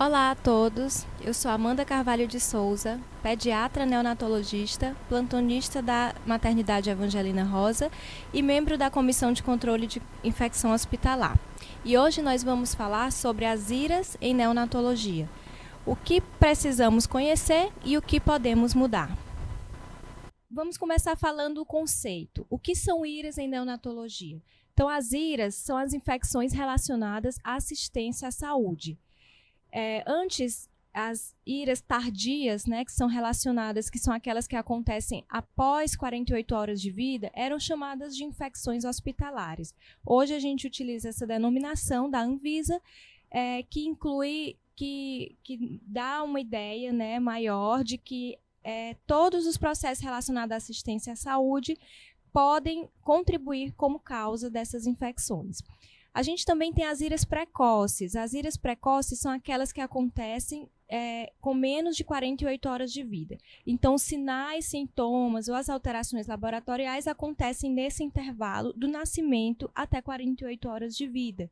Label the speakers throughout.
Speaker 1: Olá a todos, eu sou Amanda Carvalho de Souza, pediatra neonatologista, plantonista da Maternidade Evangelina Rosa e membro da Comissão de Controle de Infecção Hospitalar. E hoje nós vamos falar sobre as IRAs em neonatologia, o que precisamos conhecer e o que podemos mudar. Vamos começar falando do conceito. O que são IRAs em neonatologia? Então, as IRAs são as infecções relacionadas à assistência à saúde. Antes, as IRAs tardias, né, que são relacionadas, que são aquelas que acontecem após 48 horas de vida, eram chamadas de infecções hospitalares. Hoje a gente utiliza essa denominação da Anvisa, que inclui, que dá uma ideia, né, maior de que todos os processos relacionados à assistência à saúde podem contribuir como causa dessas infecções. A gente também tem as IRAs precoces. As IRAs precoces são aquelas que acontecem com menos de 48 horas de vida. Então, os sinais, sintomas ou as alterações laboratoriais acontecem nesse intervalo do nascimento até 48 horas de vida.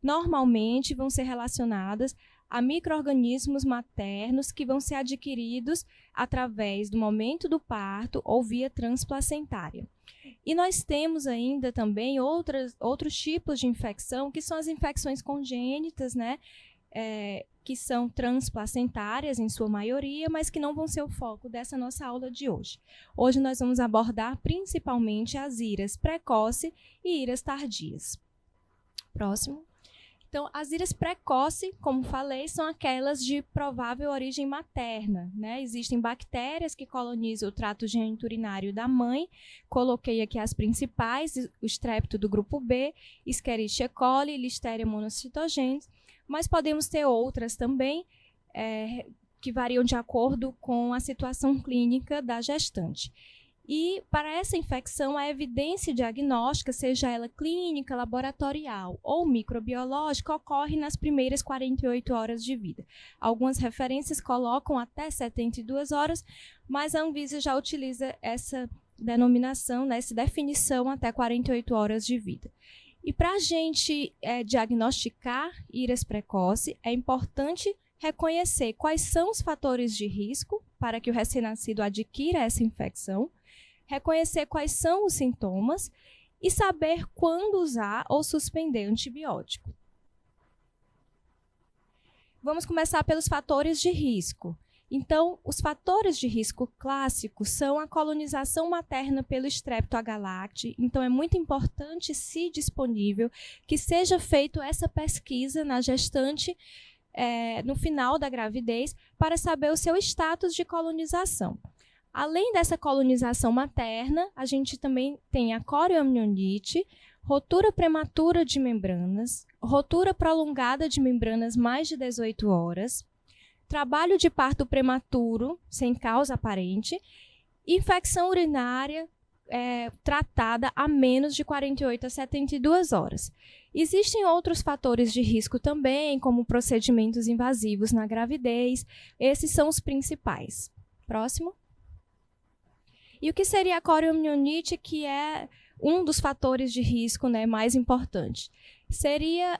Speaker 1: Normalmente, vão ser relacionadas a micro-organismos maternos que vão ser adquiridos através do momento do parto ou via transplacentária. E nós temos ainda também outros tipos de infecção, que são as infecções congênitas, né? Que são transplacentárias em sua maioria, mas que não vão ser o foco dessa nossa aula de hoje. Hoje nós vamos abordar principalmente as IRAs precoce e IRAs tardias. Próximo. Então, as IRAs precoce, como falei, são aquelas de provável origem materna, né? Existem bactérias que colonizam o trato geniturinário da mãe. Coloquei aqui as principais: o estrepto do grupo B, Escherichia coli, Listeria monocytogenes, mas podemos ter outras também, que variam de acordo com a situação clínica da gestante. E para essa infecção, a evidência diagnóstica, seja ela clínica, laboratorial ou microbiológica, ocorre nas primeiras 48 horas de vida. Algumas referências colocam até 72 horas, mas a Anvisa já utiliza essa denominação, né, essa definição até 48 horas de vida. E para a gente diagnosticar IRAs precoce, é importante reconhecer quais são os fatores de risco para que o recém-nascido adquira essa infecção, reconhecer quais são os sintomas e saber quando usar ou suspender antibiótico. Vamos começar pelos fatores de risco. Então, os fatores de risco clássicos são a colonização materna pelo Strepto agalacti. Então, é muito importante, se disponível, que seja feita essa pesquisa na gestante no final da gravidez para saber o seu status de colonização. Além dessa colonização materna, a gente também tem a corioamnionites, rotura prematura de membranas, rotura prolongada de membranas mais de 18 horas, trabalho de parto prematuro, sem causa aparente, infecção urinária tratada a menos de 48 a 72 horas. Existem outros fatores de risco também, como procedimentos invasivos na gravidez. Esses são os principais. Próximo. E o que seria a corioamnionites, que é um dos fatores de risco, né, mais importantes? Seria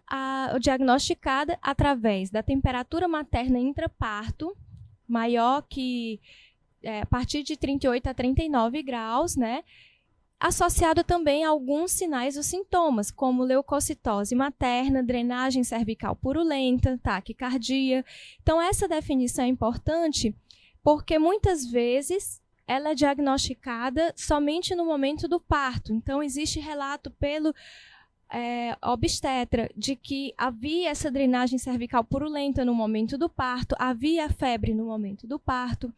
Speaker 1: diagnosticada através da temperatura materna intraparto, maior que a partir de 38 a 39 graus, né, associado também a alguns sinais ou sintomas, como leucocitose materna, drenagem cervical purulenta, taquicardia. Então, essa definição é importante porque muitas vezes ela é diagnosticada somente no momento do parto. Então, existe relato pelo obstetra de que havia essa drenagem cervical purulenta no momento do parto, havia febre no momento do parto,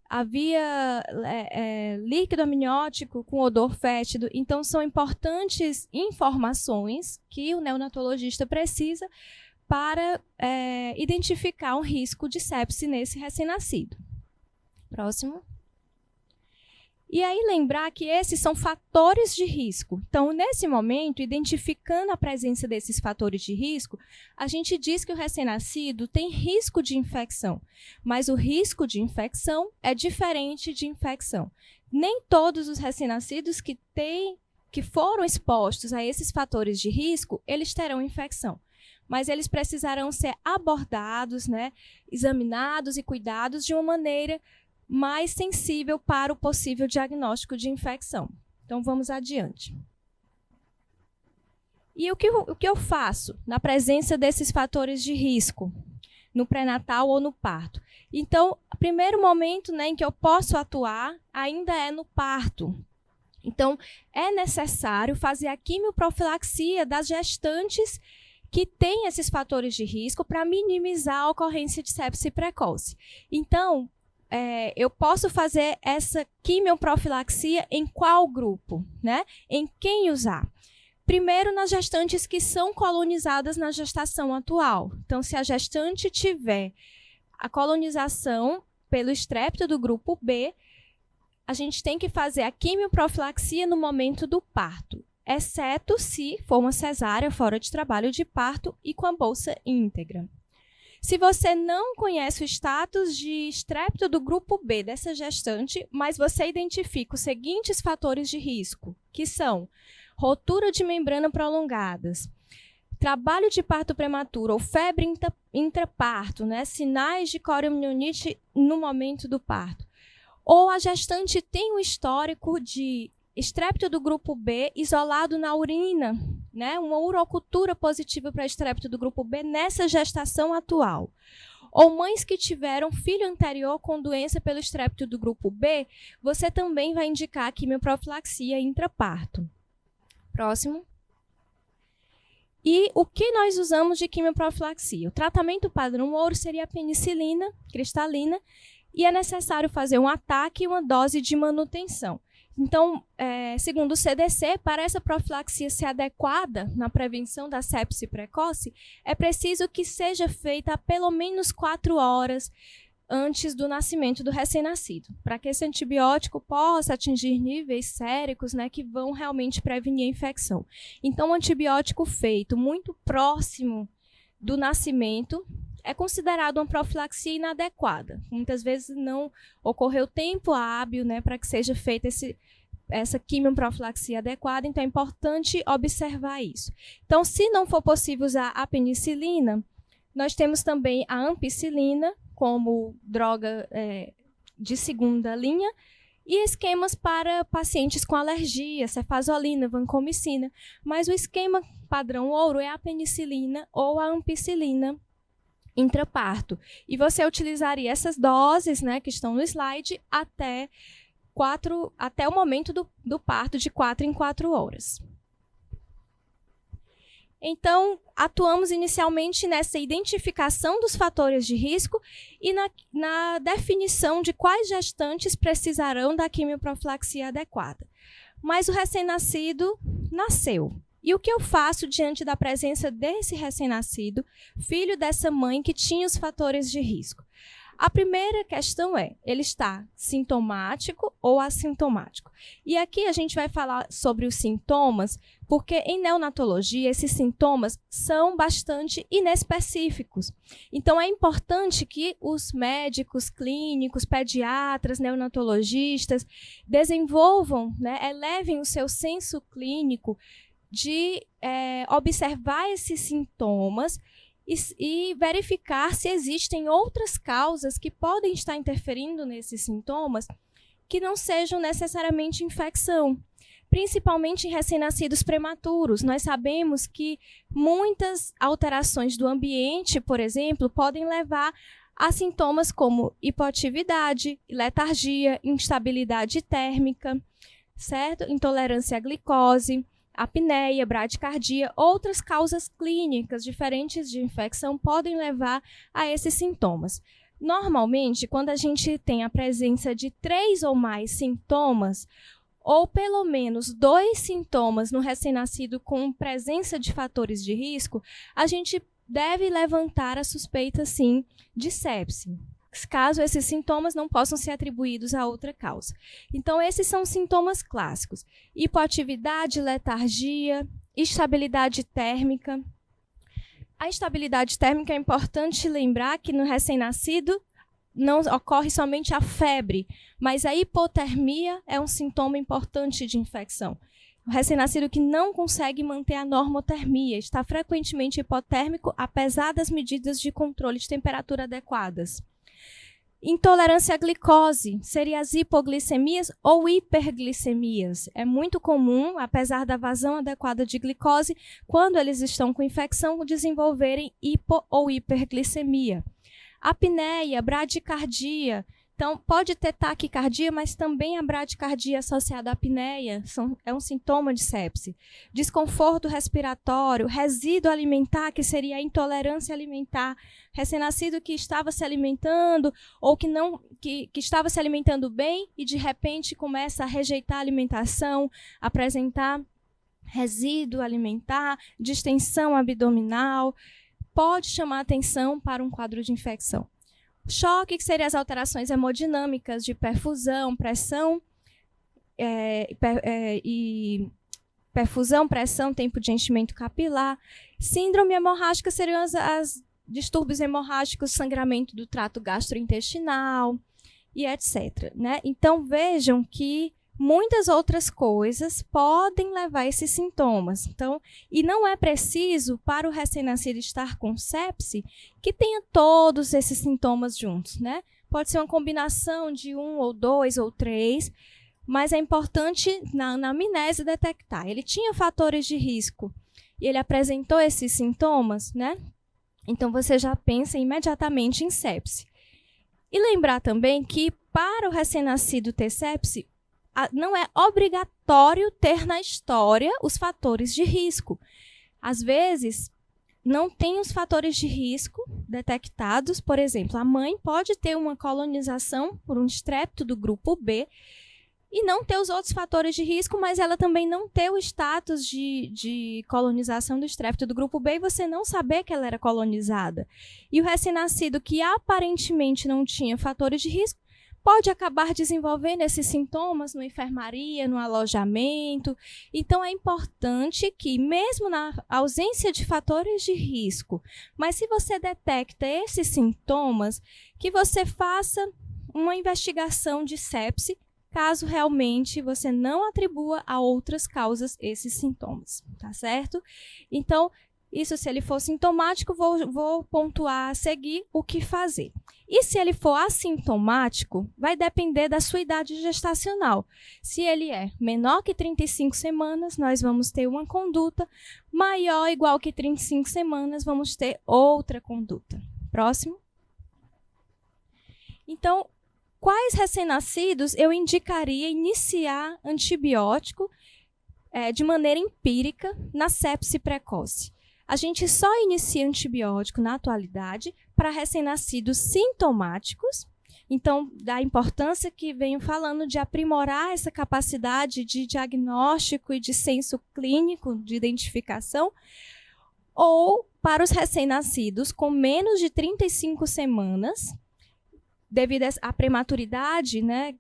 Speaker 1: havia líquido amniótico com odor fétido. Então, são importantes informações que o neonatologista precisa para identificar um risco de sepse nesse recém-nascido. Próximo. E aí lembrar que esses são fatores de risco. Então, nesse momento, identificando a presença desses fatores de risco, a gente diz que o recém-nascido tem risco de infecção, mas o risco de infecção é diferente de infecção. Nem todos os recém-nascidos que foram expostos a esses fatores de risco, eles terão infecção. mas eles precisarão ser abordados, né, examinados e cuidados de uma maneira mais sensível para o possível diagnóstico de infecção. Então, vamos adiante. E o que eu faço na presença desses fatores de risco, no pré-natal ou no parto? Então, o primeiro momento, né, em que eu posso atuar ainda é no parto. Então, é necessário fazer a quimioprofilaxia das gestantes que têm esses fatores de risco para minimizar a ocorrência de sepse precoce. Então, eu posso fazer essa quimioprofilaxia em qual grupo, né? Em quem usar? Primeiro, nas gestantes que são colonizadas na gestação atual. Então, se a gestante tiver a colonização pelo estrépito do grupo B, a gente tem que fazer a quimioprofilaxia no momento do parto, exceto se for uma cesárea fora de trabalho de parto e com a bolsa íntegra. Se você não conhece o status de estrépito do grupo B dessa gestante, mas você identifica os seguintes fatores de risco, que são rotura de membrana prolongadas, trabalho de parto prematuro ou febre intraparto, né, sinais de coriomielite no momento do parto, ou a gestante tem um histórico de estrépito do grupo B isolado na urina, né, uma urocultura positiva para estrépito do grupo B nessa gestação atual. Ou mães que tiveram filho anterior com doença pelo estrépito do grupo B, você também vai indicar a quimioprofilaxia intraparto. Próximo. E o que nós usamos de quimioprofilaxia? O tratamento padrão ouro seria a penicilina cristalina e é necessário fazer um ataque e uma dose de manutenção. Então, segundo o CDC, para essa profilaxia ser adequada na prevenção da sepse precoce, é preciso que seja feita a pelo menos 4 horas antes do nascimento do recém-nascido, para que esse antibiótico possa atingir níveis séricos, né, que vão realmente prevenir a infecção. Então, o antibiótico feito muito próximo do nascimento é considerado uma profilaxia inadequada. Muitas vezes não ocorreu tempo hábil, né, para que seja feita essa quimioprofilaxia adequada, então é importante observar isso. Então, se não for possível usar a penicilina, nós temos também a ampicilina como droga de segunda linha e esquemas para pacientes com alergia, cefazolina, vancomicina. Mas o esquema padrão ouro é a penicilina ou a ampicilina intraparto. E você utilizaria essas doses, né, que estão no slide até o momento do parto, de 4 em 4 horas. Então, atuamos inicialmente nessa identificação dos fatores de risco e na definição de quais gestantes precisarão da quimioprofilaxia adequada. Mas o recém-nascido nasceu. E o que eu faço diante da presença desse recém-nascido, filho dessa mãe que tinha os fatores de risco? A primeira questão é, ele está sintomático ou assintomático? E aqui a gente vai falar sobre os sintomas, porque em neonatologia esses sintomas são bastante inespecíficos. Então é importante que os médicos clínicos, pediatras, neonatologistas desenvolvam, né, elevem o seu senso clínico de observar esses sintomas e verificar se existem outras causas que podem estar interferindo nesses sintomas que não sejam necessariamente infecção, principalmente em recém-nascidos prematuros. Nós sabemos que muitas alterações do ambiente, por exemplo, podem levar a sintomas como hipoatividade, letargia, instabilidade térmica, certo? Intolerância à glicose, apneia, bradicardia, outras causas clínicas diferentes de infecção podem levar a esses sintomas. Normalmente, quando a gente tem a presença de 3 ou mais sintomas, ou pelo menos 2 sintomas no recém-nascido com presença de fatores de risco, a gente deve levantar a suspeita, sim, de sepse, caso esses sintomas não possam ser atribuídos a outra causa. Então, esses são sintomas clássicos: hipoatividade, letargia, instabilidade térmica. A instabilidade térmica é importante lembrar que no recém-nascido não ocorre somente a febre, mas a hipotermia é um sintoma importante de infecção. O recém-nascido que não consegue manter a normotermia, está frequentemente hipotérmico, apesar das medidas de controle de temperatura adequadas. Intolerância à glicose, seria as hipoglicemias ou hiperglicemias. É muito comum, apesar da vazão adequada de glicose, quando eles estão com infecção, desenvolverem hipo ou hiperglicemia. Apneia, bradicardia. Então, pode ter taquicardia, mas também a bradicardia associada à apneia é um sintoma de sepse. Desconforto respiratório, resíduo alimentar, que seria a intolerância alimentar. Recém-nascido que estava se alimentando ou que estava se alimentando bem e, de repente, começa a rejeitar a alimentação, apresentar resíduo alimentar, distensão abdominal, pode chamar atenção para um quadro de infecção. Choque, que seriam as alterações hemodinâmicas de perfusão, pressão, perfusão, pressão, tempo de enchimento capilar. Síndrome hemorrágica seriam as distúrbios hemorrágicos, sangramento do trato gastrointestinal e etc. Né? Então, vejam que muitas outras coisas podem levar a esses sintomas. Então, e não é preciso, para o recém-nascido estar com sepse, que tenha todos esses sintomas juntos. Né? Pode ser uma combinação de 1 ou 2 ou 3, mas é importante na anamnese detectar. Ele tinha fatores de risco e ele apresentou esses sintomas, né? Então, você já pensa imediatamente em sepse. E lembrar também que, para o recém-nascido ter sepse, não é obrigatório ter na história os fatores de risco. Às vezes, não tem os fatores de risco detectados. Por exemplo, a mãe pode ter uma colonização por um estrépito do grupo B e não ter os outros fatores de risco, mas ela também não ter o status de colonização do estrépito do grupo B e você não saber que ela era colonizada. E o recém-nascido que aparentemente não tinha fatores de risco, pode acabar desenvolvendo esses sintomas na enfermaria, no alojamento. Então, é importante que, mesmo na ausência de fatores de risco, mas se você detecta esses sintomas, que você faça uma investigação de sepse, caso realmente você não atribua a outras causas esses sintomas, tá certo? Então, isso se ele for sintomático, vou pontuar a seguir o que fazer. E se ele for assintomático, vai depender da sua idade gestacional. Se ele é menor que 35 semanas, nós vamos ter uma conduta. Maior ou igual que 35 semanas, vamos ter outra conduta. Próximo. Então, quais recém-nascidos eu indicaria iniciar antibiótico de maneira empírica na sepse precoce? A gente só inicia antibiótico na atualidade para recém-nascidos sintomáticos. Então, da importância que venho falando de aprimorar essa capacidade de diagnóstico e de senso clínico, de identificação, ou para os recém-nascidos com menos de 35 semanas, devido à prematuridade, né?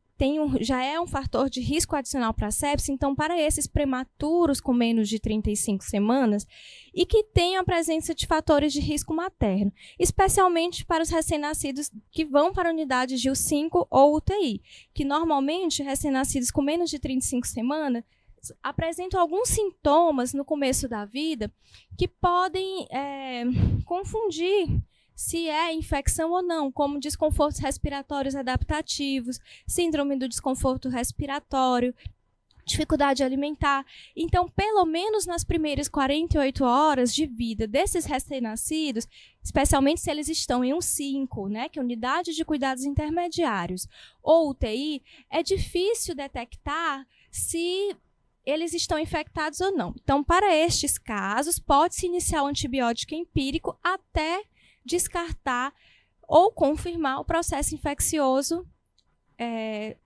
Speaker 1: Já é um fator de risco adicional para a sepse, então, para esses prematuros com menos de 35 semanas e que tenham a presença de fatores de risco materno, especialmente para os recém-nascidos que vão para unidades de U5 ou UTI, que normalmente recém-nascidos com menos de 35 semanas apresentam alguns sintomas no começo da vida que podem confundir se é infecção ou não, como desconfortos respiratórios adaptativos, síndrome do desconforto respiratório, dificuldade alimentar. Então, pelo menos nas primeiras 48 horas de vida desses recém-nascidos, especialmente se eles estão em U5, né, que é Unidade de Cuidados Intermediários, ou UTI, é difícil detectar se eles estão infectados ou não. Então, para estes casos, pode-se iniciar o antibiótico empírico até descartar ou confirmar o processo infeccioso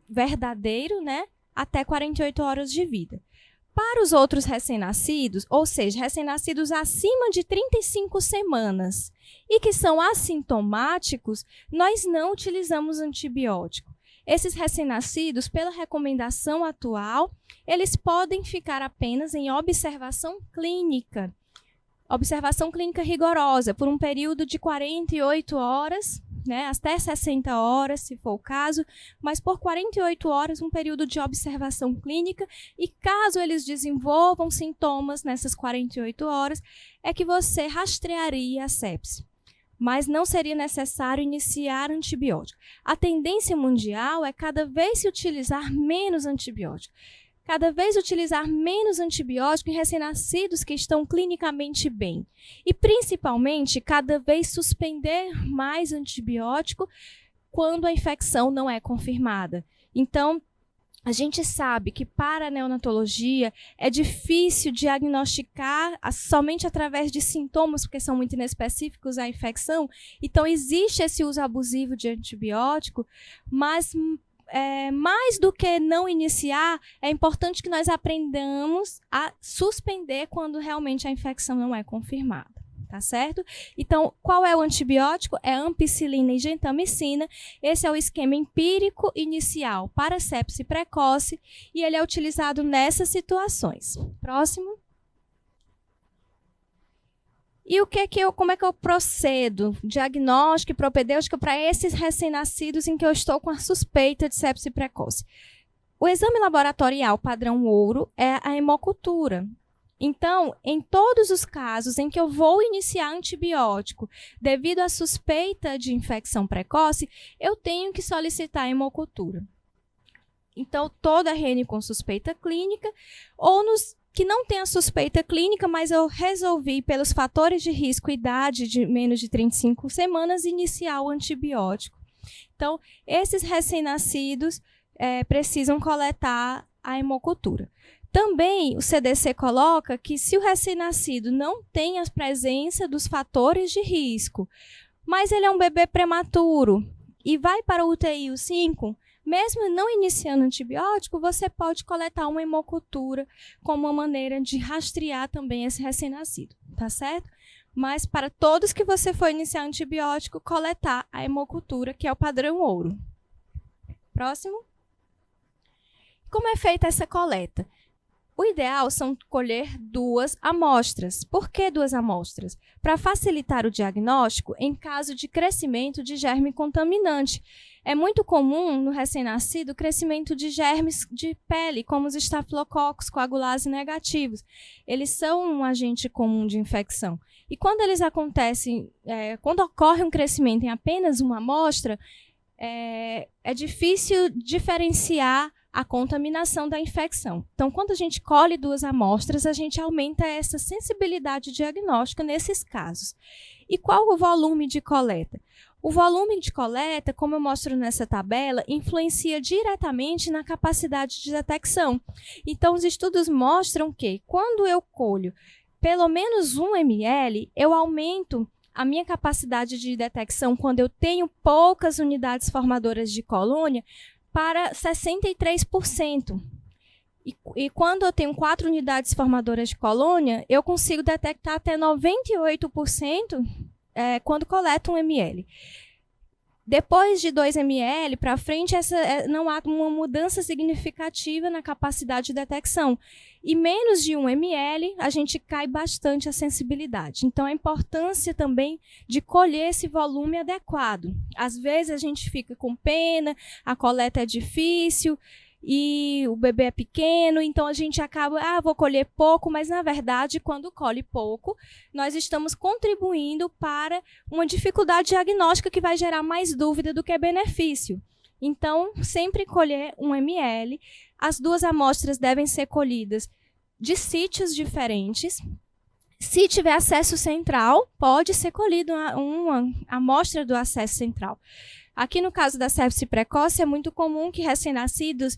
Speaker 1: verdadeiro, né, até 48 horas de vida. Para os outros recém-nascidos, ou seja, recém-nascidos acima de 35 semanas e que são assintomáticos, nós não utilizamos antibiótico. Esses recém-nascidos, pela recomendação atual, eles podem ficar apenas em observação clínica rigorosa, por um período de 48 horas, né, até 60 horas, se for o caso, mas por 48 horas, um período de observação clínica, e caso eles desenvolvam sintomas nessas 48 horas, é que você rastrearia a sepse. Mas não seria necessário iniciar antibiótico. A tendência mundial é cada vez se utilizar menos antibiótico. Cada vez utilizar menos antibiótico em recém-nascidos que estão clinicamente bem. E, principalmente, cada vez suspender mais antibiótico quando a infecção não é confirmada. Então, a gente sabe que para a neonatologia é difícil diagnosticar somente através de sintomas, porque são muito inespecíficos a infecção. Então, existe esse uso abusivo de antibiótico, mas mais do que não iniciar, é importante que nós aprendamos a suspender quando realmente a infecção não é confirmada. Tá certo? Então, qual é o antibiótico? É ampicilina e gentamicina. Esse é o esquema empírico inicial para sepse precoce e ele é utilizado nessas situações. Próximo. E como é que eu procedo? Diagnóstico e propedêutica para esses recém-nascidos em que eu estou com a suspeita de sepse precoce. O exame laboratorial padrão ouro é a hemocultura. Então, em todos os casos em que eu vou iniciar antibiótico devido à suspeita de infecção precoce, eu tenho que solicitar a hemocultura. Então, toda RN com suspeita clínica, ou nos que não tem a suspeita clínica, mas eu resolvi, pelos fatores de risco, idade de menos de 35 semanas, iniciar o antibiótico. Então, esses recém-nascidos precisam coletar a hemocultura. Também o CDC coloca que se o recém-nascido não tem a presença dos fatores de risco, mas ele é um bebê prematuro e vai para o UTI o 5, mesmo não iniciando antibiótico, você pode coletar uma hemocultura como uma maneira de rastrear também esse recém-nascido, tá certo? Mas para todos que você for iniciar antibiótico, coletar a hemocultura, que é o padrão ouro. Próximo. Como é feita essa coleta? O ideal são colher 2 amostras. Por que 2 amostras? Para facilitar o diagnóstico em caso de crescimento de germe contaminante. É muito comum no recém-nascido o crescimento de germes de pele, como os estafilococos coagulase negativos. Eles são um agente comum de infecção. E quando eles acontecem, quando ocorre um crescimento em apenas uma amostra, é difícil diferenciar a contaminação da infecção. Então, quando a gente colhe 2 amostras, a gente aumenta essa sensibilidade diagnóstica nesses casos. E qual o volume de coleta? O volume de coleta, como eu mostro nessa tabela, influencia diretamente na capacidade de detecção. Então, os estudos mostram que, quando eu colho pelo menos 1 ml, eu aumento a minha capacidade de detecção quando eu tenho poucas unidades formadoras de colônia, para 63%. E quando eu tenho 4 unidades formadoras de colônia, eu consigo detectar até 98% quando coleto 1 ml. Depois de 2 ml para frente, não há uma mudança significativa na capacidade de detecção. E menos de 1 ml, a gente cai bastante a sensibilidade. Então, a importância também de colher esse volume adequado. Às vezes, a gente fica com pena, a coleta é difícil e o bebê é pequeno, então a gente acaba, vou colher pouco, mas na verdade, quando colhe pouco, nós estamos contribuindo para uma dificuldade diagnóstica que vai gerar mais dúvida do que benefício. Então, sempre colher 1 ml. As 2 amostras devem ser colhidas de sítios diferentes. Se tiver acesso central, pode ser colhida uma amostra do acesso central. Aqui no caso da sepse precoce, é muito comum que recém-nascidos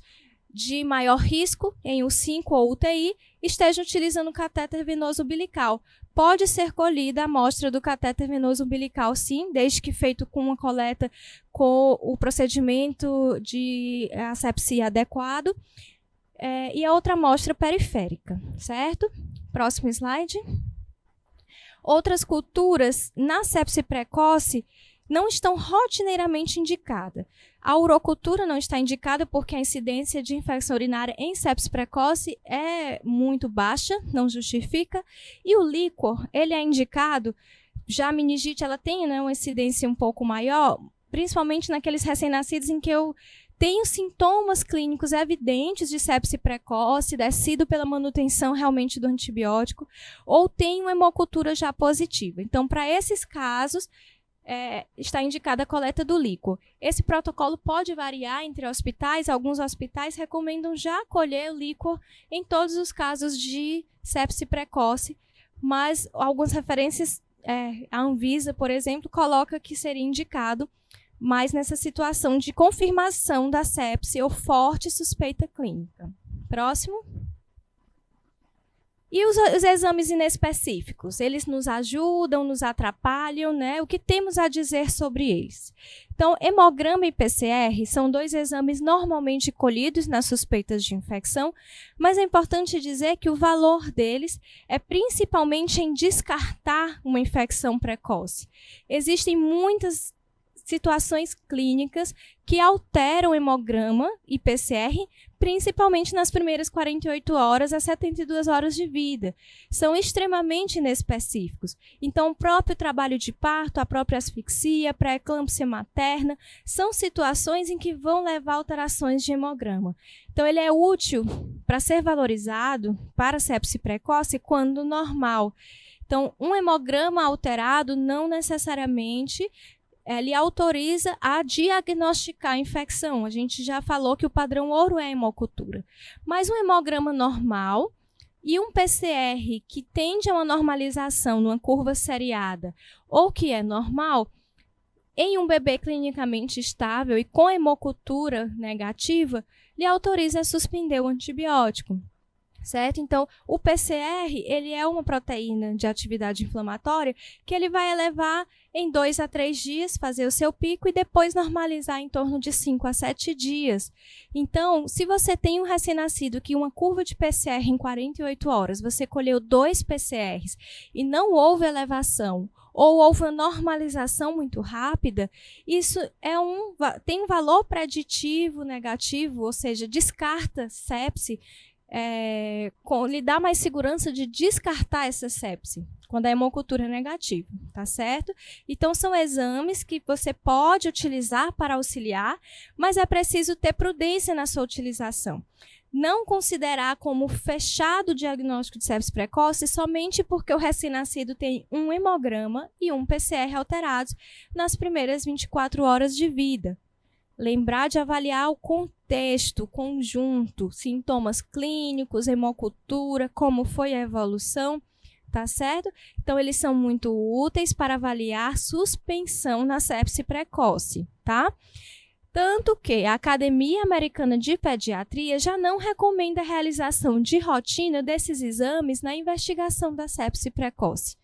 Speaker 1: de maior risco, em U5 ou UTI, estejam utilizando o catéter venoso umbilical. Pode ser colhida a amostra do catéter venoso umbilical, sim, desde que feito com uma coleta com o procedimento de asepsia adequado. E a outra amostra periférica, certo? Próximo slide. Outras culturas na sepse precoce não estão rotineiramente indicadas. A urocultura não está indicada porque a incidência de infecção urinária em sepse precoce é muito baixa, não justifica. E o líquor, ele é indicado, já a meningite ela tem uma incidência um pouco maior, principalmente naqueles recém-nascidos em que eu tenho sintomas clínicos evidentes de sepse precoce, sido pela manutenção realmente do antibiótico, ou tenho hemocultura já positiva. Então, para esses casos, está indicada a coleta do líquor. Esse protocolo pode variar entre hospitais. Alguns hospitais recomendam já colher o líquor em todos os casos de sepse precoce, mas algumas referências, a Anvisa, por exemplo, coloca que seria indicado mais nessa situação de confirmação da sepse ou forte suspeita clínica. Próximo. E os exames inespecíficos? Eles nos ajudam, nos atrapalham, né? O que temos a dizer sobre eles? Então, hemograma e PCR são 2 exames normalmente colhidos nas suspeitas de infecção, mas é importante dizer que o valor deles é principalmente em descartar uma infecção precoce. Existem muitas situações clínicas que alteram hemograma e PCR, principalmente nas primeiras 48 horas a 72 horas de vida. São extremamente inespecíficos. Então, o próprio trabalho de parto, a própria asfixia, pré-eclâmpsia materna, são situações em que vão levar alterações de hemograma. Então, ele é útil para ser valorizado para sepse precoce quando normal. Então, um hemograma alterado não necessariamente ele autoriza a diagnosticar a infecção. A gente já falou que o padrão ouro é a hemocultura. Mas um hemograma normal e um PCR que tende a uma normalização numa curva seriada ou que é normal, em um bebê clinicamente estável e com hemocultura negativa, lhe autoriza a suspender o antibiótico. Certo? Então, o PCR, ele é uma proteína de atividade inflamatória que ele vai elevar em 2 a 3 dias, fazer o seu pico e depois normalizar em torno de 5 a 7 dias. Então, se você tem um recém-nascido que uma curva de PCR em 48 horas, você colheu 2 PCRs e não houve elevação ou houve uma normalização muito rápida, isso tem um valor preditivo negativo, ou seja, descarta sepse, lhe dá mais segurança de descartar essa sepse, quando a hemocultura é negativa, tá certo? Então, são exames que você pode utilizar para auxiliar, mas é preciso ter prudência na sua utilização. Não considerar como fechado o diagnóstico de sepse precoce somente porque o recém-nascido tem um hemograma e um PCR alterados nas primeiras 24 horas de vida. Lembrar de avaliar o contexto, o conjunto, sintomas clínicos, hemocultura, como foi a evolução, tá certo? Então, eles são muito úteis para avaliar suspensão na sepse precoce, tá? Tanto que a Academia Americana de Pediatria já não recomenda a realização de rotina desses exames na investigação da sepse precoce.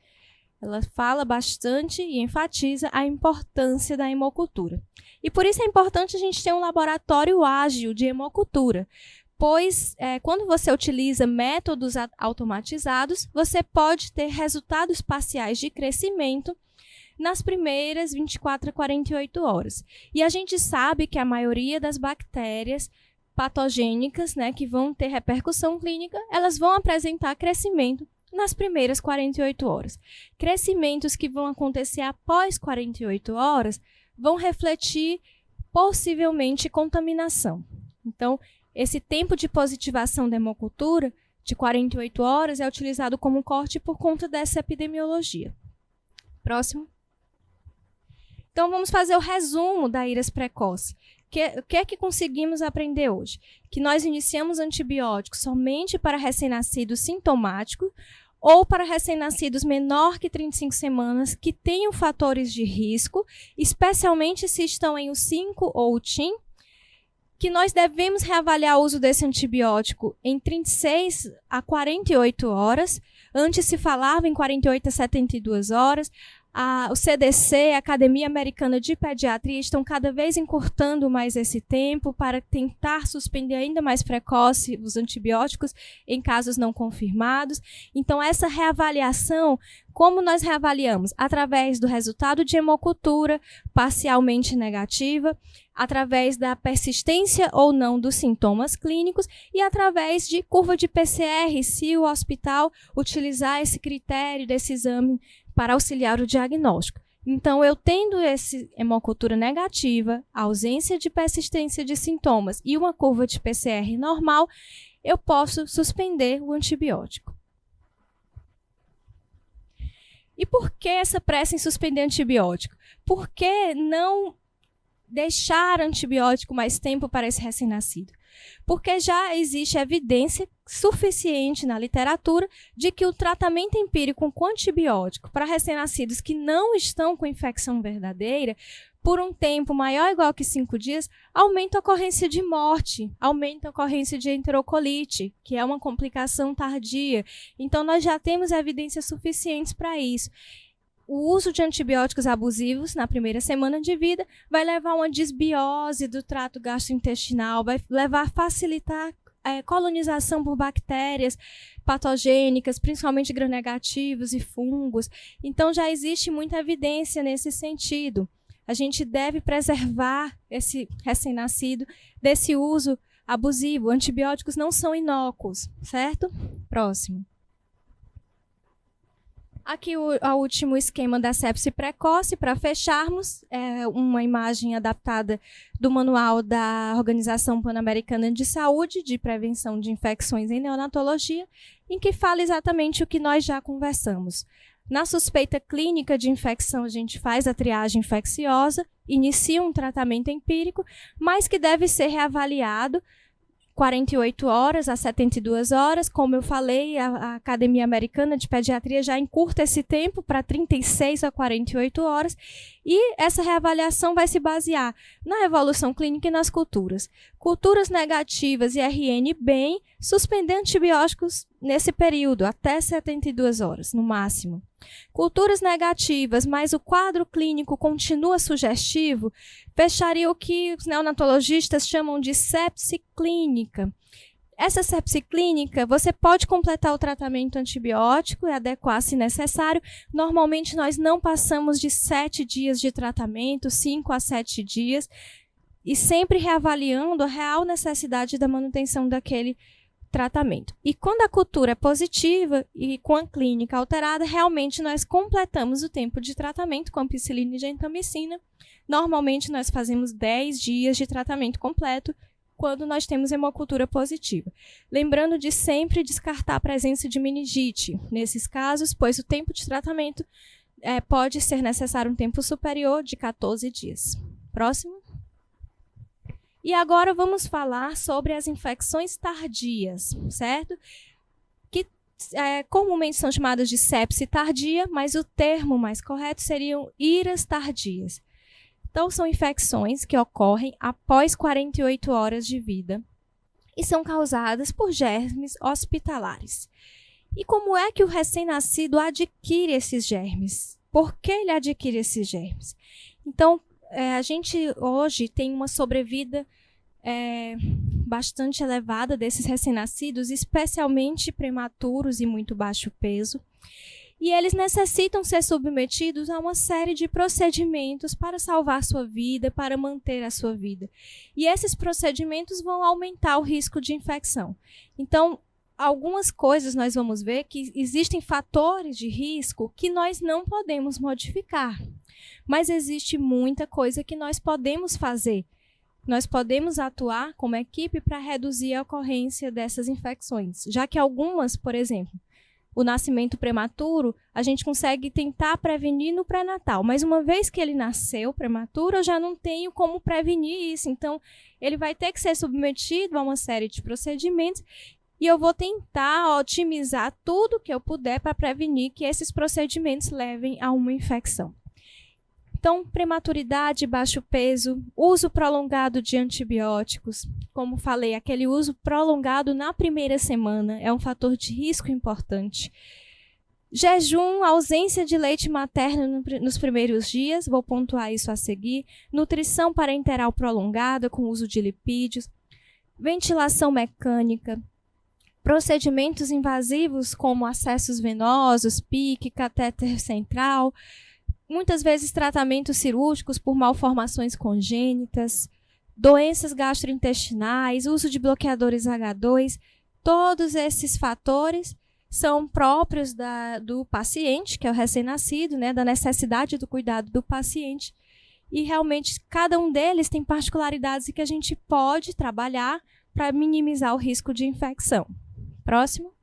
Speaker 1: Ela fala bastante e enfatiza a importância da hemocultura. E por isso é importante a gente ter um laboratório ágil de hemocultura, pois quando você utiliza métodos automatizados, você pode ter resultados parciais de crescimento nas primeiras 24 a 48 horas. E a gente sabe que a maioria das bactérias patogênicas, né, que vão ter repercussão clínica, elas vão apresentar crescimento nas primeiras 48 horas. Crescimentos que vão acontecer após 48 horas vão refletir possivelmente contaminação. Então, esse tempo de positivação da hemocultura de 48 horas é utilizado como corte por conta dessa epidemiologia. Próximo. Então, vamos fazer o resumo da IRAS precoce. O que é que conseguimos aprender hoje? Que nós iniciamos antibióticos somente para recém-nascidos sintomáticos ou para recém-nascidos menor que 35 semanas que tenham fatores de risco, especialmente se estão em U5 ou UTIM, que nós devemos reavaliar o uso desse antibiótico em 36 a 48 horas. Antes se falava em 48 a 72 horas. O CDC, a Academia Americana de Pediatria, estão cada vez encurtando mais esse tempo para tentar suspender ainda mais precoce os antibióticos em casos não confirmados. Então, essa reavaliação, como nós reavaliamos? Através do resultado de hemocultura parcialmente negativa, através da persistência ou não dos sintomas clínicos e através de curva de PCR, se o hospital utilizar esse critério desse exame para auxiliar o diagnóstico. Então, eu tendo essa hemocultura negativa, ausência de persistência de sintomas e uma curva de PCR normal, eu posso suspender o antibiótico. E por que essa pressa em suspender antibiótico? Por que não deixar antibiótico mais tempo para esse recém-nascido? Porque já existe evidência suficiente na literatura de que o tratamento empírico com antibiótico para recém-nascidos que não estão com infecção verdadeira, por um tempo maior ou igual que 5 dias, aumenta a ocorrência de morte, aumenta a ocorrência de enterocolite, que é uma complicação tardia. Então, nós já temos evidências suficientes para isso. O uso de antibióticos abusivos na primeira semana de vida vai levar a uma desbiose do trato gastrointestinal, vai levar a facilitar a colonização por bactérias patogênicas, principalmente gram-negativos e fungos. Então, já existe muita evidência nesse sentido. A gente deve preservar esse recém-nascido desse uso abusivo. Antibióticos não são inócuos, certo? Próximo. Aqui o último esquema da sepse precoce, para fecharmos, é uma imagem adaptada do manual da Organização Pan-Americana de Saúde, de Prevenção de Infecções em Neonatologia, em que fala exatamente o que nós já conversamos. Na suspeita clínica de infecção, a gente faz a triagem infecciosa, inicia um tratamento empírico, mas que deve ser reavaliado 48 horas a 72 horas. Como eu falei, a Academia Americana de Pediatria já encurta esse tempo para 36 a 48 horas. E essa reavaliação vai se basear na evolução clínica e nas culturas. Culturas negativas e RN bem, suspender antibióticos nesse período, até 72 horas, no máximo. Culturas negativas, mas o quadro clínico continua sugestivo, fecharia o que os neonatologistas chamam de sepse clínica. Essa sepse clínica, você pode completar o tratamento antibiótico e adequar se necessário. Normalmente, nós não passamos de 7 dias de tratamento, 5 a 7 dias, e sempre reavaliando a real necessidade da manutenção daquele tratamento. E quando a cultura é positiva e com a clínica alterada, realmente nós completamos o tempo de tratamento com ampicilina e gentamicina. Normalmente nós fazemos 10 dias de tratamento completo quando nós temos hemocultura positiva. Lembrando de sempre descartar a presença de meningite nesses casos, pois o tempo de tratamento pode ser necessário um tempo superior de 14 dias. Próximo. E agora vamos falar sobre as infecções tardias, certo? Que comumente são chamadas de sepse tardia, mas o termo mais correto seriam IRAs tardias. Então, são infecções que ocorrem após 48 horas de vida e são causadas por germes hospitalares. E como é que o recém-nascido adquire esses germes? Por que ele adquire esses germes? Então, a gente hoje tem uma sobrevida bastante elevada desses recém-nascidos, especialmente prematuros e muito baixo peso. E eles necessitam ser submetidos a uma série de procedimentos para salvar sua vida, para manter a sua vida. E esses procedimentos vão aumentar o risco de infecção. Então, algumas coisas nós vamos ver que existem fatores de risco que nós não podemos modificar. Mas existe muita coisa que nós podemos fazer. Nós podemos atuar como equipe para reduzir a ocorrência dessas infecções, já que algumas, por exemplo, o nascimento prematuro, a gente consegue tentar prevenir no pré-natal, mas uma vez que ele nasceu prematuro, eu já não tenho como prevenir isso. Então, ele vai ter que ser submetido a uma série de procedimentos e eu vou tentar otimizar tudo que eu puder para prevenir que esses procedimentos levem a uma infecção. Então, prematuridade, baixo peso, uso prolongado de antibióticos. Como falei, aquele uso prolongado na primeira semana é um fator de risco importante. Jejum, ausência de leite materno nos primeiros dias, vou pontuar isso a seguir. Nutrição parenteral prolongada com uso de lipídios. Ventilação mecânica. Procedimentos invasivos como acessos venosos, PIC, catéter central. Muitas vezes tratamentos cirúrgicos por malformações congênitas, doenças gastrointestinais, uso de bloqueadores H2, todos esses fatores são próprios do paciente, que é o recém-nascido, né, da necessidade do cuidado do paciente. E realmente cada um deles tem particularidades que a gente pode trabalhar para minimizar o risco de infecção. Próximo.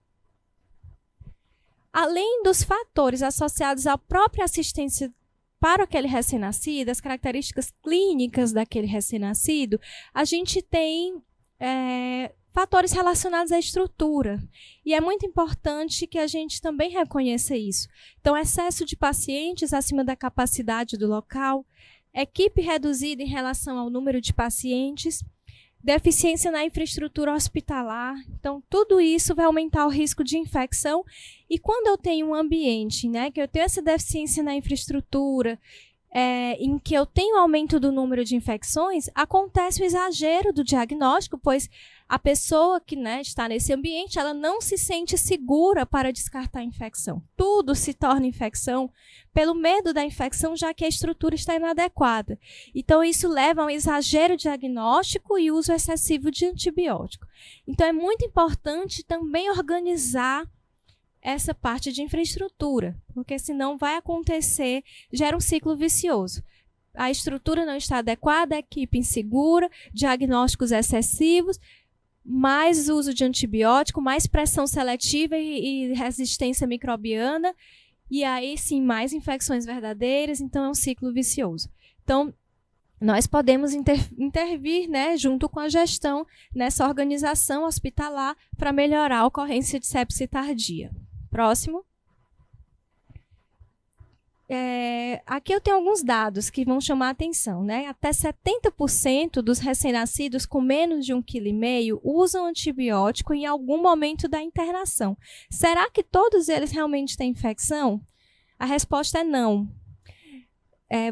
Speaker 1: Além dos fatores associados à própria assistência para aquele recém-nascido, as características clínicas daquele recém-nascido, a gente tem fatores relacionados à estrutura. E é muito importante que a gente também reconheça isso. Então, excesso de pacientes acima da capacidade do local, equipe reduzida em relação ao número de pacientes, deficiência na infraestrutura hospitalar. Então, tudo isso vai aumentar o risco de infecção. E quando eu tenho um ambiente, né, que eu tenho essa deficiência na infraestrutura, em que eu tenho aumento do número de infecções, acontece o exagero do diagnóstico, pois a pessoa que, né, está nesse ambiente, ela não se sente segura para descartar a infecção. Tudo se torna infecção pelo medo da infecção, já que a estrutura está inadequada. Então, isso leva a um exagero diagnóstico e uso excessivo de antibiótico. Então, é muito importante também organizar essa parte de infraestrutura, porque senão vai acontecer, gera um ciclo vicioso. A estrutura não está adequada, a equipe insegura, diagnósticos excessivos, mais uso de antibiótico, mais pressão seletiva e resistência microbiana, e aí sim mais infecções verdadeiras, então é um ciclo vicioso. Então, nós podemos intervir, né, junto com a gestão nessa organização hospitalar para melhorar a ocorrência de sepse tardia. Próximo. Aqui eu tenho alguns dados que vão chamar a atenção, né? Até 70% dos recém-nascidos com menos de 1,5 kg usam antibiótico em algum momento da internação. Será que todos eles realmente têm infecção? A resposta é não.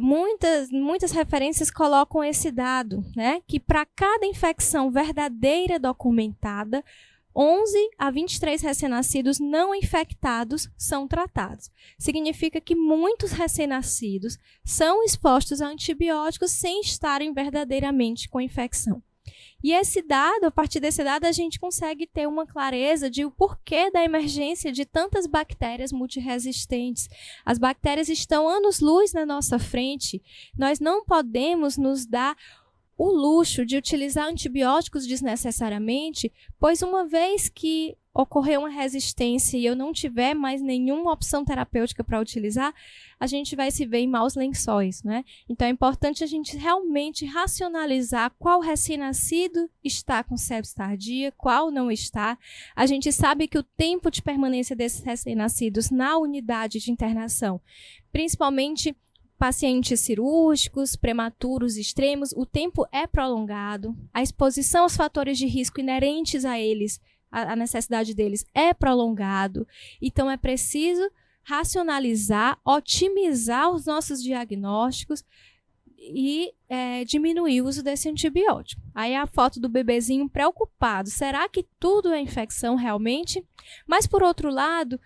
Speaker 1: Muitas referências colocam esse dado, né? Que para cada infecção verdadeira documentada, 11 a 23 recém-nascidos não infectados são tratados. Significa que muitos recém-nascidos são expostos a antibióticos sem estarem verdadeiramente com infecção. E esse dado, a partir desse dado, a gente consegue ter uma clareza de o porquê da emergência de tantas bactérias multiresistentes. As bactérias estão anos-luz na nossa frente. Nós não podemos nos dar o luxo de utilizar antibióticos desnecessariamente, pois uma vez que ocorrer uma resistência e eu não tiver mais nenhuma opção terapêutica para utilizar, a gente vai se ver em maus lençóis, né? Então é importante a gente realmente racionalizar qual recém-nascido está com sepse tardia, qual não está. A gente sabe que o tempo de permanência desses recém-nascidos na unidade de internação, principalmente pacientes cirúrgicos, prematuros extremos, o tempo é prolongado, a exposição aos fatores de risco inerentes a eles, a necessidade deles é prolongado, então é preciso racionalizar, otimizar os nossos diagnósticos e diminuir o uso desse antibiótico. Aí a foto do bebezinho preocupado, será que tudo é infecção realmente? Mas por outro lado,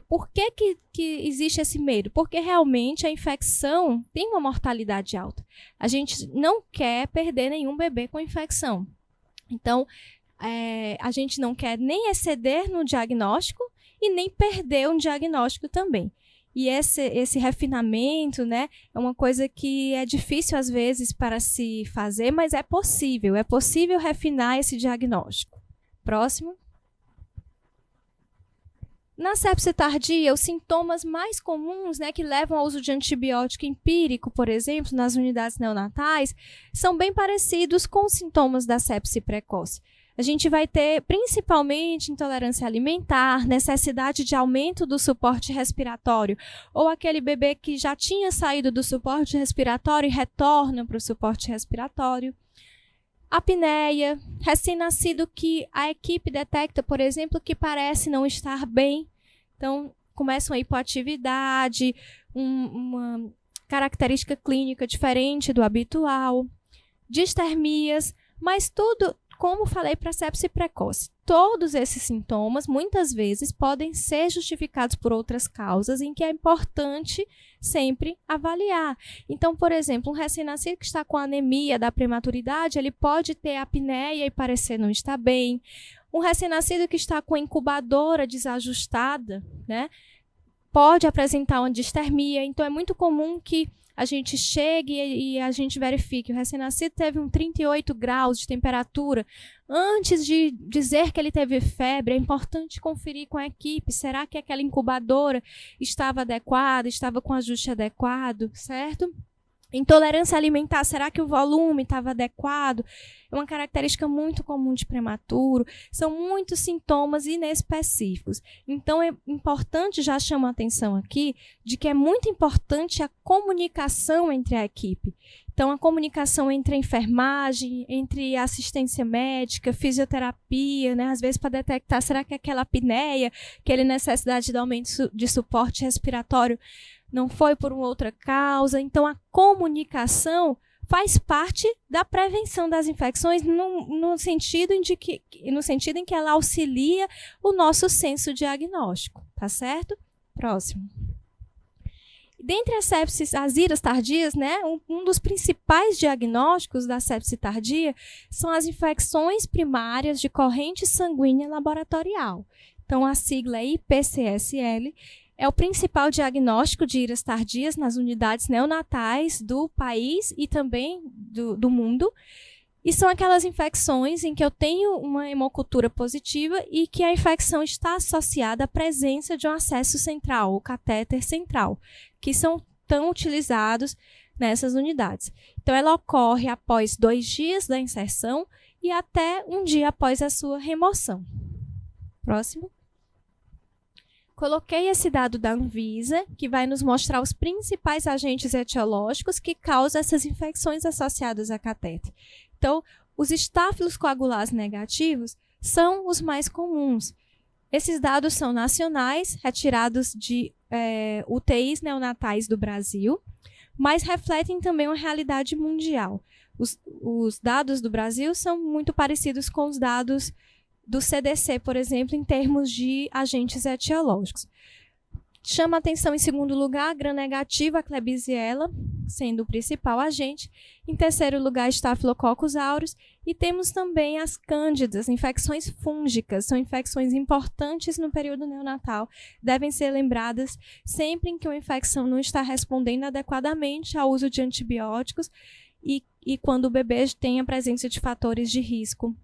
Speaker 1: por que existe esse medo? Porque realmente a infecção tem uma mortalidade alta. A gente não quer perder nenhum bebê com infecção. Então, a gente não quer nem exceder no diagnóstico e nem perder um diagnóstico também. E esse refinamento, né, é uma coisa que é difícil às vezes para se fazer, mas é possível refinar esse diagnóstico. Próximo. Na sepse tardia, os sintomas mais comuns, né, que levam ao uso de antibiótico empírico, por exemplo, nas unidades neonatais, são bem parecidos com os sintomas da sepse precoce. A gente vai ter principalmente intolerância alimentar, necessidade de aumento do suporte respiratório, ou aquele bebê que já tinha saído do suporte respiratório e retorna para o suporte respiratório. Apneia, recém-nascido que a equipe detecta, por exemplo, que parece não estar bem. Então, começa uma hipoatividade, uma característica clínica diferente do habitual. Distermias, mas tudo como falei, para sepse precoce. Todos esses sintomas, muitas vezes, podem ser justificados por outras causas em que é importante sempre avaliar. Então, por exemplo, um recém-nascido que está com anemia da prematuridade, ele pode ter apneia e parecer não estar bem. Um recém-nascido que está com a incubadora desajustada, né, pode apresentar uma distermia. Então, é muito comum que a gente chegue e a gente verifique. O recém-nascido teve 38 graus de temperatura. Antes de dizer que ele teve febre, é importante conferir com a equipe. Será que aquela incubadora estava adequada, estava com ajuste adequado, certo? Intolerância alimentar, será que o volume estava adequado? É uma característica muito comum de prematuro. São muitos sintomas inespecíficos. Então, é importante, já chamo a atenção aqui, de que é muito importante a comunicação entre a equipe. Então, a comunicação entre a enfermagem, entre a assistência médica, fisioterapia, né? Às vezes para detectar, será que aquela apneia, aquela necessidade de aumento de suporte respiratório não foi por uma outra causa. Então, a comunicação faz parte da prevenção das infecções no sentido em que ela auxilia o nosso senso diagnóstico, tá certo? Próximo. Dentre as sepses, as iras tardias, né, um dos principais diagnósticos da sepse tardia são as infecções primárias de corrente sanguínea laboratorial. Então, a sigla é IPCSL. É o principal diagnóstico de iras tardias nas unidades neonatais do país e também do mundo. E são aquelas infecções em que eu tenho uma hemocultura positiva e que a infecção está associada à presença de um acesso central, ou catéter central, que são tão utilizados nessas unidades. Então, ela ocorre após 2 dias da inserção e até 1 dia após a sua remoção. Próximo. Coloquei esse dado da Anvisa, que vai nos mostrar os principais agentes etiológicos que causam essas infecções associadas a catéter. Então, os estáfilos coagulares negativos são os mais comuns. Esses dados são nacionais, retirados de UTIs neonatais do Brasil, mas refletem também uma realidade mundial. Os dados do Brasil são muito parecidos com os dados do CDC, por exemplo, em termos de agentes etiológicos. Chama atenção, em segundo lugar, a gram-negativa, a Klebsiella, sendo o principal agente. Em terceiro lugar, Staphylococcus aureus. E temos também as cândidas, infecções fúngicas. São infecções importantes no período neonatal. Devem ser lembradas sempre em que uma infecção não está respondendo adequadamente ao uso de antibióticos e quando o bebê tem a presença de fatores de risco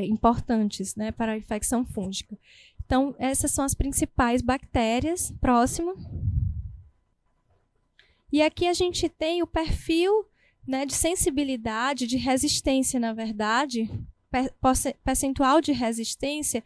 Speaker 1: importantes, né, para a infecção fúngica. Então, essas são as principais bactérias. Próximo. E aqui a gente tem o perfil, né, de sensibilidade, de resistência, na verdade, percentual de resistência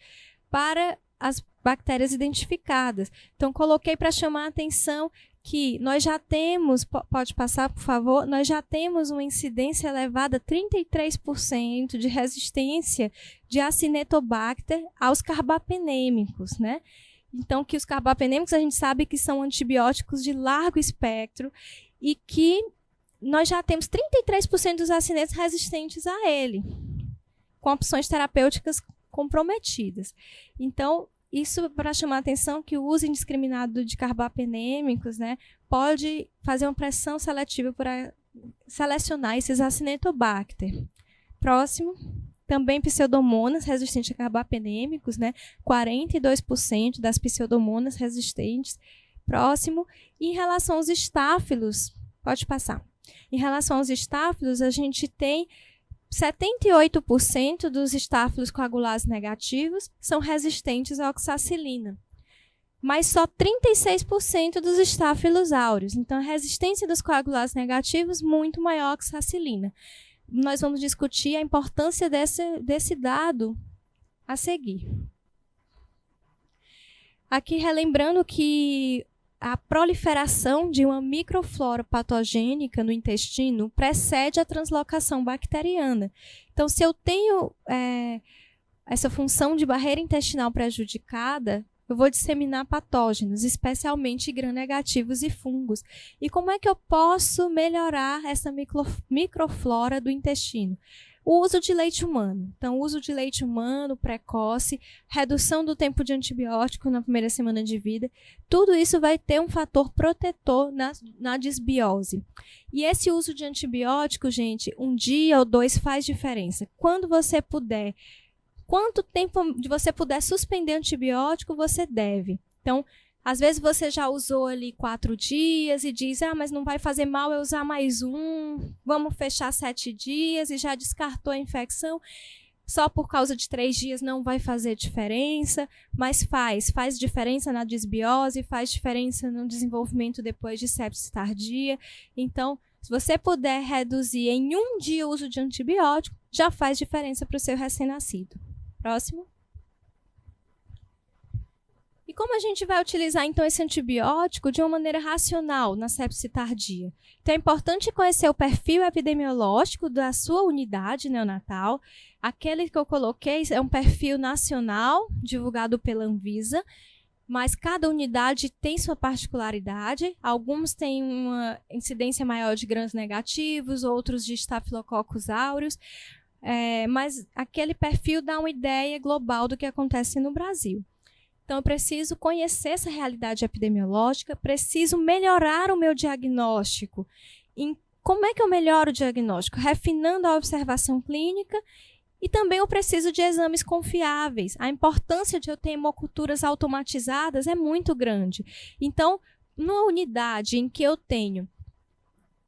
Speaker 1: para as bactérias identificadas. Então, coloquei para chamar a atenção que nós já temos, pode passar, por favor, nós já temos uma incidência elevada, 33% de resistência de Acinetobacter aos carbapenêmicos, né? Então, que os carbapenêmicos a gente sabe que são antibióticos de largo espectro e que nós já temos 33% dos acinetos resistentes a ele, com opções terapêuticas comprometidas. Então, isso para chamar a atenção que o uso indiscriminado de carbapenêmicos, né, pode fazer uma pressão seletiva para selecionar esses Acinetobacter. Próximo. Também pseudomonas resistentes a carbapenêmicos, né, 42% das pseudomonas resistentes. Próximo. E em relação aos estáfilos, pode passar. Em relação aos estáfilos, a gente tem 78% dos estáfilos coagulares negativos são resistentes à oxacilina, mas só 36% dos estáfilos áureos. Então, a resistência dos coagulares negativos muito maior à oxacilina. Nós vamos discutir a importância desse dado a seguir. Aqui, relembrando que a proliferação de uma microflora patogênica no intestino precede a translocação bacteriana. Então, se eu tenho essa função de barreira intestinal prejudicada, eu vou disseminar patógenos, especialmente gram-negativos e fungos. E como é que eu posso melhorar essa microflora do intestino? O uso de leite humano. Então, o uso de leite humano precoce, redução do tempo de antibiótico na primeira semana de vida, tudo isso vai ter um fator protetor na desbiose. E esse uso de antibiótico, gente, 1 dia ou 2 faz diferença. Quando você puder, quanto tempo você puder suspender antibiótico, você deve. Então, às vezes você já usou ali 4 dias e diz, mas não vai fazer mal eu usar mais vamos fechar 7 dias e já descartou a infecção. Só por causa de 3 dias não vai fazer diferença, mas faz diferença na desbiose, faz diferença no desenvolvimento depois de sepse tardia. Então, se você puder reduzir em 1 dia o uso de antibiótico, já faz diferença para o seu recém-nascido. Próximo. E como a gente vai utilizar, então, esse antibiótico de uma maneira racional na sepse tardia? Então, é importante conhecer o perfil epidemiológico da sua unidade neonatal. Aquele que eu coloquei é um perfil nacional, divulgado pela Anvisa, mas cada unidade tem sua particularidade. Alguns têm uma incidência maior de gram negativos, outros de Staphylococcus aureus, mas aquele perfil dá uma ideia global do que acontece no Brasil. Então, eu preciso conhecer essa realidade epidemiológica, preciso melhorar o meu diagnóstico. Como é que eu melhoro o diagnóstico? Refinando a observação clínica e também eu preciso de exames confiáveis. A importância de eu ter hemoculturas automatizadas é muito grande. Então, numa unidade em que eu tenho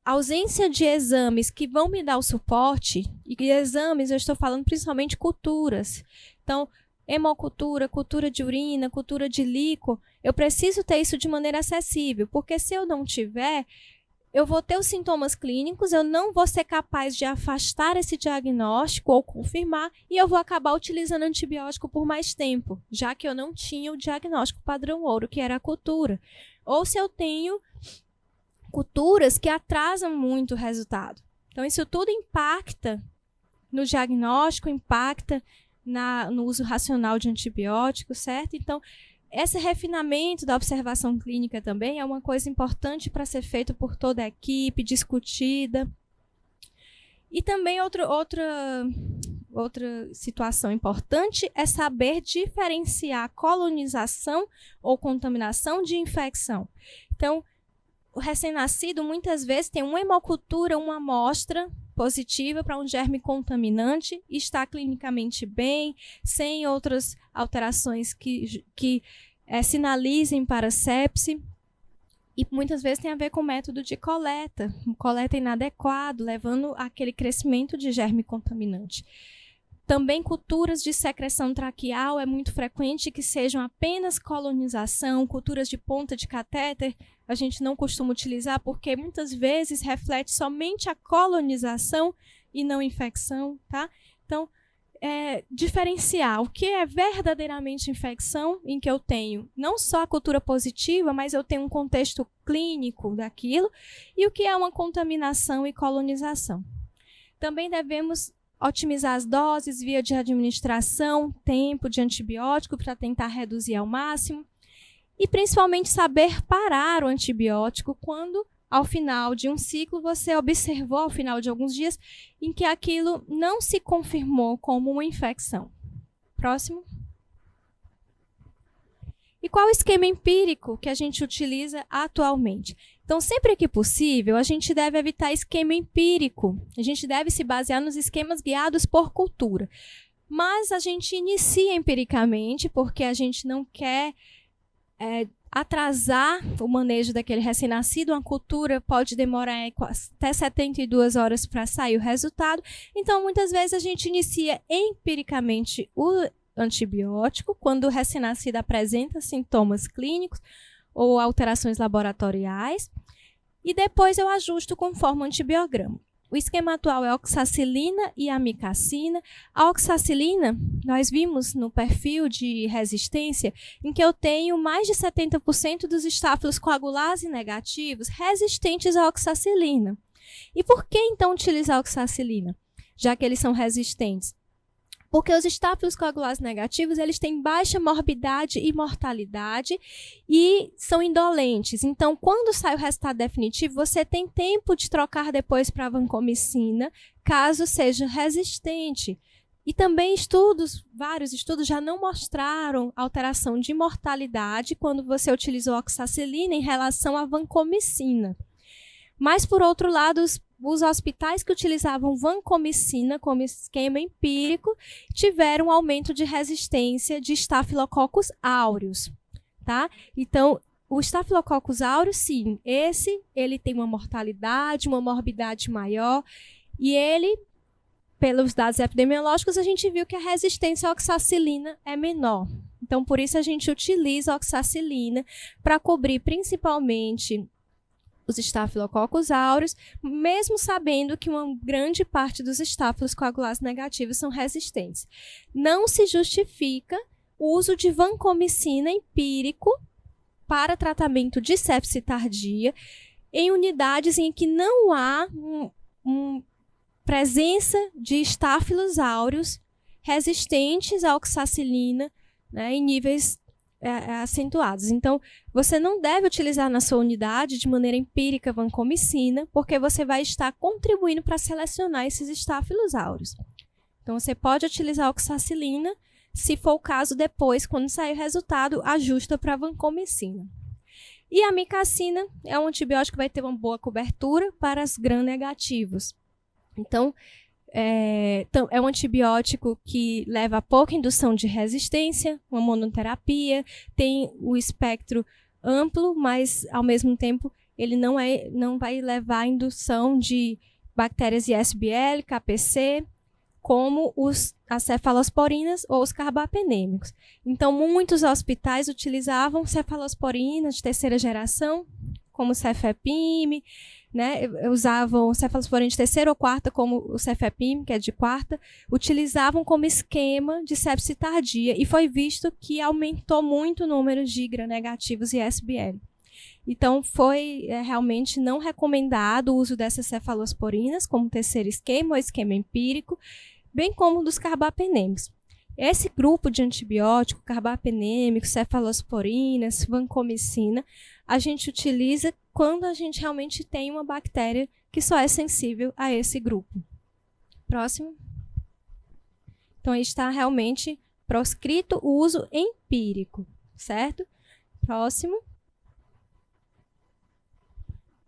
Speaker 1: ausência de exames que vão me dar o suporte, e exames, eu estou falando principalmente culturas. Então, hemocultura, cultura de urina, cultura de líquor, eu preciso ter isso de maneira acessível, porque se eu não tiver, eu vou ter os sintomas clínicos, eu não vou ser capaz de afastar esse diagnóstico ou confirmar, e eu vou acabar utilizando antibiótico por mais tempo, já que eu não tinha o diagnóstico padrão ouro, que era a cultura. Ou se eu tenho culturas que atrasam muito o resultado. Então, isso tudo impacta no diagnóstico, impacta no uso racional de antibióticos, certo? Então, esse refinamento da observação clínica também é uma coisa importante para ser feito por toda a equipe, discutida. E também outra situação importante é saber diferenciar colonização ou contaminação de infecção. Então, o recém-nascido muitas vezes tem uma hemocultura, uma amostra positiva para um germe contaminante, está clinicamente bem, sem outras alterações que sinalizem para sepse, e muitas vezes tem a ver com o método de coleta inadequado, levando àquele crescimento de germe contaminante. Também culturas de secreção traqueal é muito frequente que sejam apenas colonização, culturas de ponta de catéter a gente não costuma utilizar porque muitas vezes reflete somente a colonização e não infecção, tá? Então, diferenciar o que é verdadeiramente infecção, em que eu tenho não só a cultura positiva, mas eu tenho um contexto clínico daquilo, e o que é uma contaminação e colonização. Também devemos otimizar as doses, via de administração, tempo de antibiótico para tentar reduzir ao máximo. E principalmente saber parar o antibiótico quando, ao final de um ciclo, você observou, ao final de alguns dias, em que aquilo não se confirmou como uma infecção. Próximo. E qual o esquema empírico que a gente utiliza atualmente? Então, sempre que possível, a gente deve evitar esquema empírico. A gente deve se basear nos esquemas guiados por cultura. Mas a gente inicia empiricamente, porque a gente não quer atrasar o manejo daquele recém-nascido. Uma cultura pode demorar até 72 horas para sair o resultado. Então, muitas vezes, a gente inicia empiricamente o antibiótico quando o recém-nascido apresenta sintomas clínicos ou alterações laboratoriais, e depois eu ajusto conforme o antibiograma. O esquema atual é oxacilina e amicacina. A oxacilina, nós vimos no perfil de resistência, em que eu tenho mais de 70% dos estáfilos coagulase negativos resistentes à oxacilina. E por que, então, utilizar a oxacilina, já que eles são resistentes? Porque os estáfilos coagulados negativos, eles têm baixa morbidade e mortalidade e são indolentes. Então, quando sai o resultado definitivo, você tem tempo de trocar depois para a vancomicina, caso seja resistente. E também vários estudos já não mostraram alteração de mortalidade quando você utilizou oxacilina em relação à vancomicina. Mas, por outro lado, os hospitais que utilizavam vancomicina como esquema empírico tiveram um aumento de resistência de Staphylococcus aureus, tá? Então, o Staphylococcus aureus, sim, ele tem uma mortalidade, uma morbidade maior, e ele, pelos dados epidemiológicos, a gente viu que a resistência à oxacilina é menor. Então, por isso a gente utiliza a oxacilina para cobrir principalmente os Staphylococcus aureus, mesmo sabendo que uma grande parte dos estáfilos coagulados negativos são resistentes. Não se justifica o uso de vancomicina empírico para tratamento de sepse tardia em unidades em que não há presença de estáfilos aureus resistentes à oxacilina, né, em níveis acentuados. Então, você não deve utilizar na sua unidade de maneira empírica vancomicina, porque você vai estar contribuindo para selecionar esses estáfilos aureus. Então, você pode utilizar oxacilina, se for o caso depois, quando sair o resultado, ajusta para vancomicina. E a amicacina é um antibiótico que vai ter uma boa cobertura para os gram-negativos. Então, é um antibiótico que leva a pouca indução de resistência, uma monoterapia, tem o espectro amplo, mas, ao mesmo tempo, ele não vai levar a indução de bactérias ISBL, KPC, como as cefalosporinas ou os carbapenêmicos. Então, muitos hospitais utilizavam cefalosporinas de terceira geração, como o Cefepime, né? Usavam cefalosporina de terceira ou quarta, como o Cefepime, que é de quarta, utilizavam como esquema de sepse tardia, e foi visto que aumentou muito o número de gram-negativos e ISBL. Então, foi realmente não recomendado o uso dessas cefalosporinas como terceiro esquema ou esquema empírico, bem como dos carbapenêmicos. Esse grupo de antibiótico, carbapenêmicos, cefalosporinas, vancomicina, a gente utiliza quando a gente realmente tem uma bactéria que só é sensível a esse grupo. Próximo. Então, aí está realmente proscrito o uso empírico, certo? Próximo.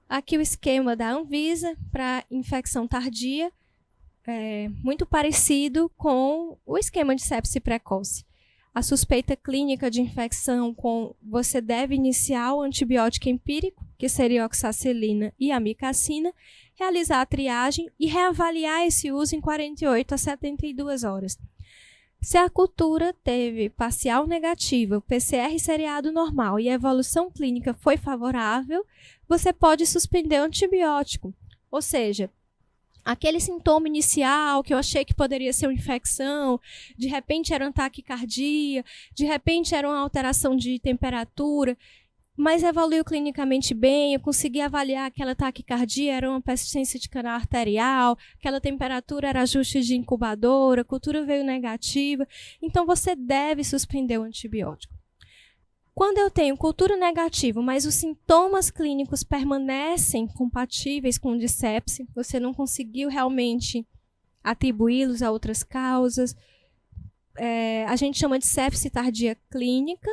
Speaker 1: Aqui o esquema da Anvisa para infecção tardia, muito parecido com o esquema de sepse precoce. A suspeita clínica de infecção, você deve iniciar o antibiótico empírico, que seria a oxacilina e a amicacina, realizar a triagem e reavaliar esse uso em 48 a 72 horas. Se a cultura teve parcial negativa, o PCR seriado normal e a evolução clínica foi favorável, você pode suspender o antibiótico. Ou seja, aquele sintoma inicial que eu achei que poderia ser uma infecção, de repente era um taquicardia, de repente era uma alteração de temperatura, mas evoluiu clinicamente bem, eu consegui avaliar aquela taquicardia, era uma persistência de canal arterial, aquela temperatura era ajuste de incubadora, a cultura veio negativa, então você deve suspender o antibiótico. Quando eu tenho cultura negativa, mas os sintomas clínicos permanecem compatíveis com o de sepse, você não conseguiu realmente atribuí-los a outras causas, a gente chama de sepse tardia clínica.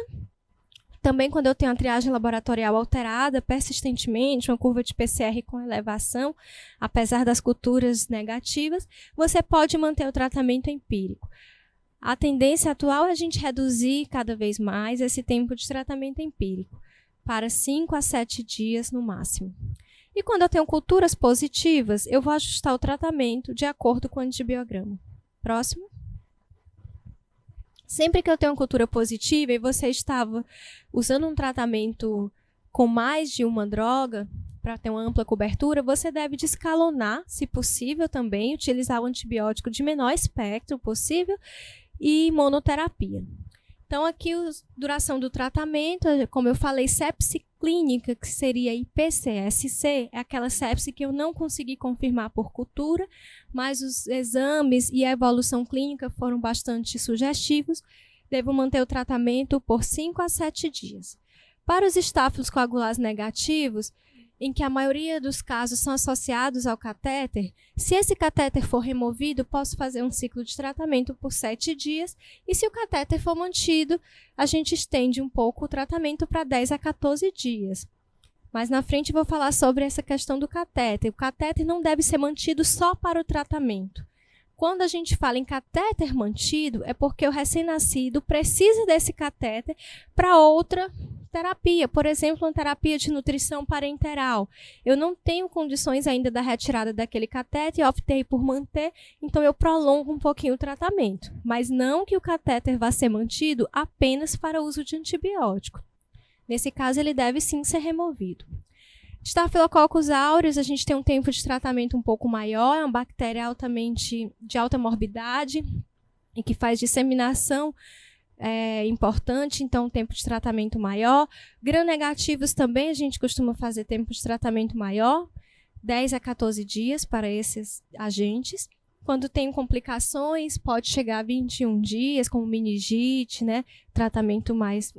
Speaker 1: Também quando eu tenho a triagem laboratorial alterada persistentemente, uma curva de PCR com elevação, apesar das culturas negativas, você pode manter o tratamento empírico. A tendência atual é a gente reduzir cada vez mais esse tempo de tratamento empírico, para 5 a 7 dias no máximo. E quando eu tenho culturas positivas, eu vou ajustar o tratamento de acordo com o antibiograma. Próximo. Sempre que eu tenho uma cultura positiva e você estava usando um tratamento com mais de uma droga, para ter uma ampla cobertura, você deve descalonar, se possível também, utilizar o antibiótico de menor espectro possível e monoterapia. Então, aqui a duração do tratamento, como eu falei, sepse clínica, que seria IPCSC, é aquela sepse que eu não consegui confirmar por cultura, mas os exames e a evolução clínica foram bastante sugestivos. Devo manter o tratamento por 5 a 7 dias. Para os estáfilos coagulares negativos, em que a maioria dos casos são associados ao catéter, se esse catéter for removido, posso fazer um ciclo de tratamento por 7 dias, e se o catéter for mantido, a gente estende um pouco o tratamento para 10 a 14 dias. Mas na frente vou falar sobre essa questão do catéter. O catéter não deve ser mantido só para o tratamento. Quando a gente fala em catéter mantido, é porque o recém-nascido precisa desse catéter para outra terapia, por exemplo, uma terapia de nutrição parenteral. Eu não tenho condições ainda da retirada daquele catéter e optei por manter, então eu prolongo um pouquinho o tratamento. Mas não que o catéter vá ser mantido apenas para uso de antibiótico. Nesse caso, ele deve sim ser removido. Staphylococcus aureus, a gente tem um tempo de tratamento um pouco maior, é uma bactéria altamente de alta morbidade e que faz disseminação importante, então tempo de tratamento maior. Gram-negativos também a gente costuma fazer tempo de tratamento maior, 10 a 14 dias para esses agentes. Quando tem complicações, pode chegar a 21 dias, como meningite, né? Tratamento mais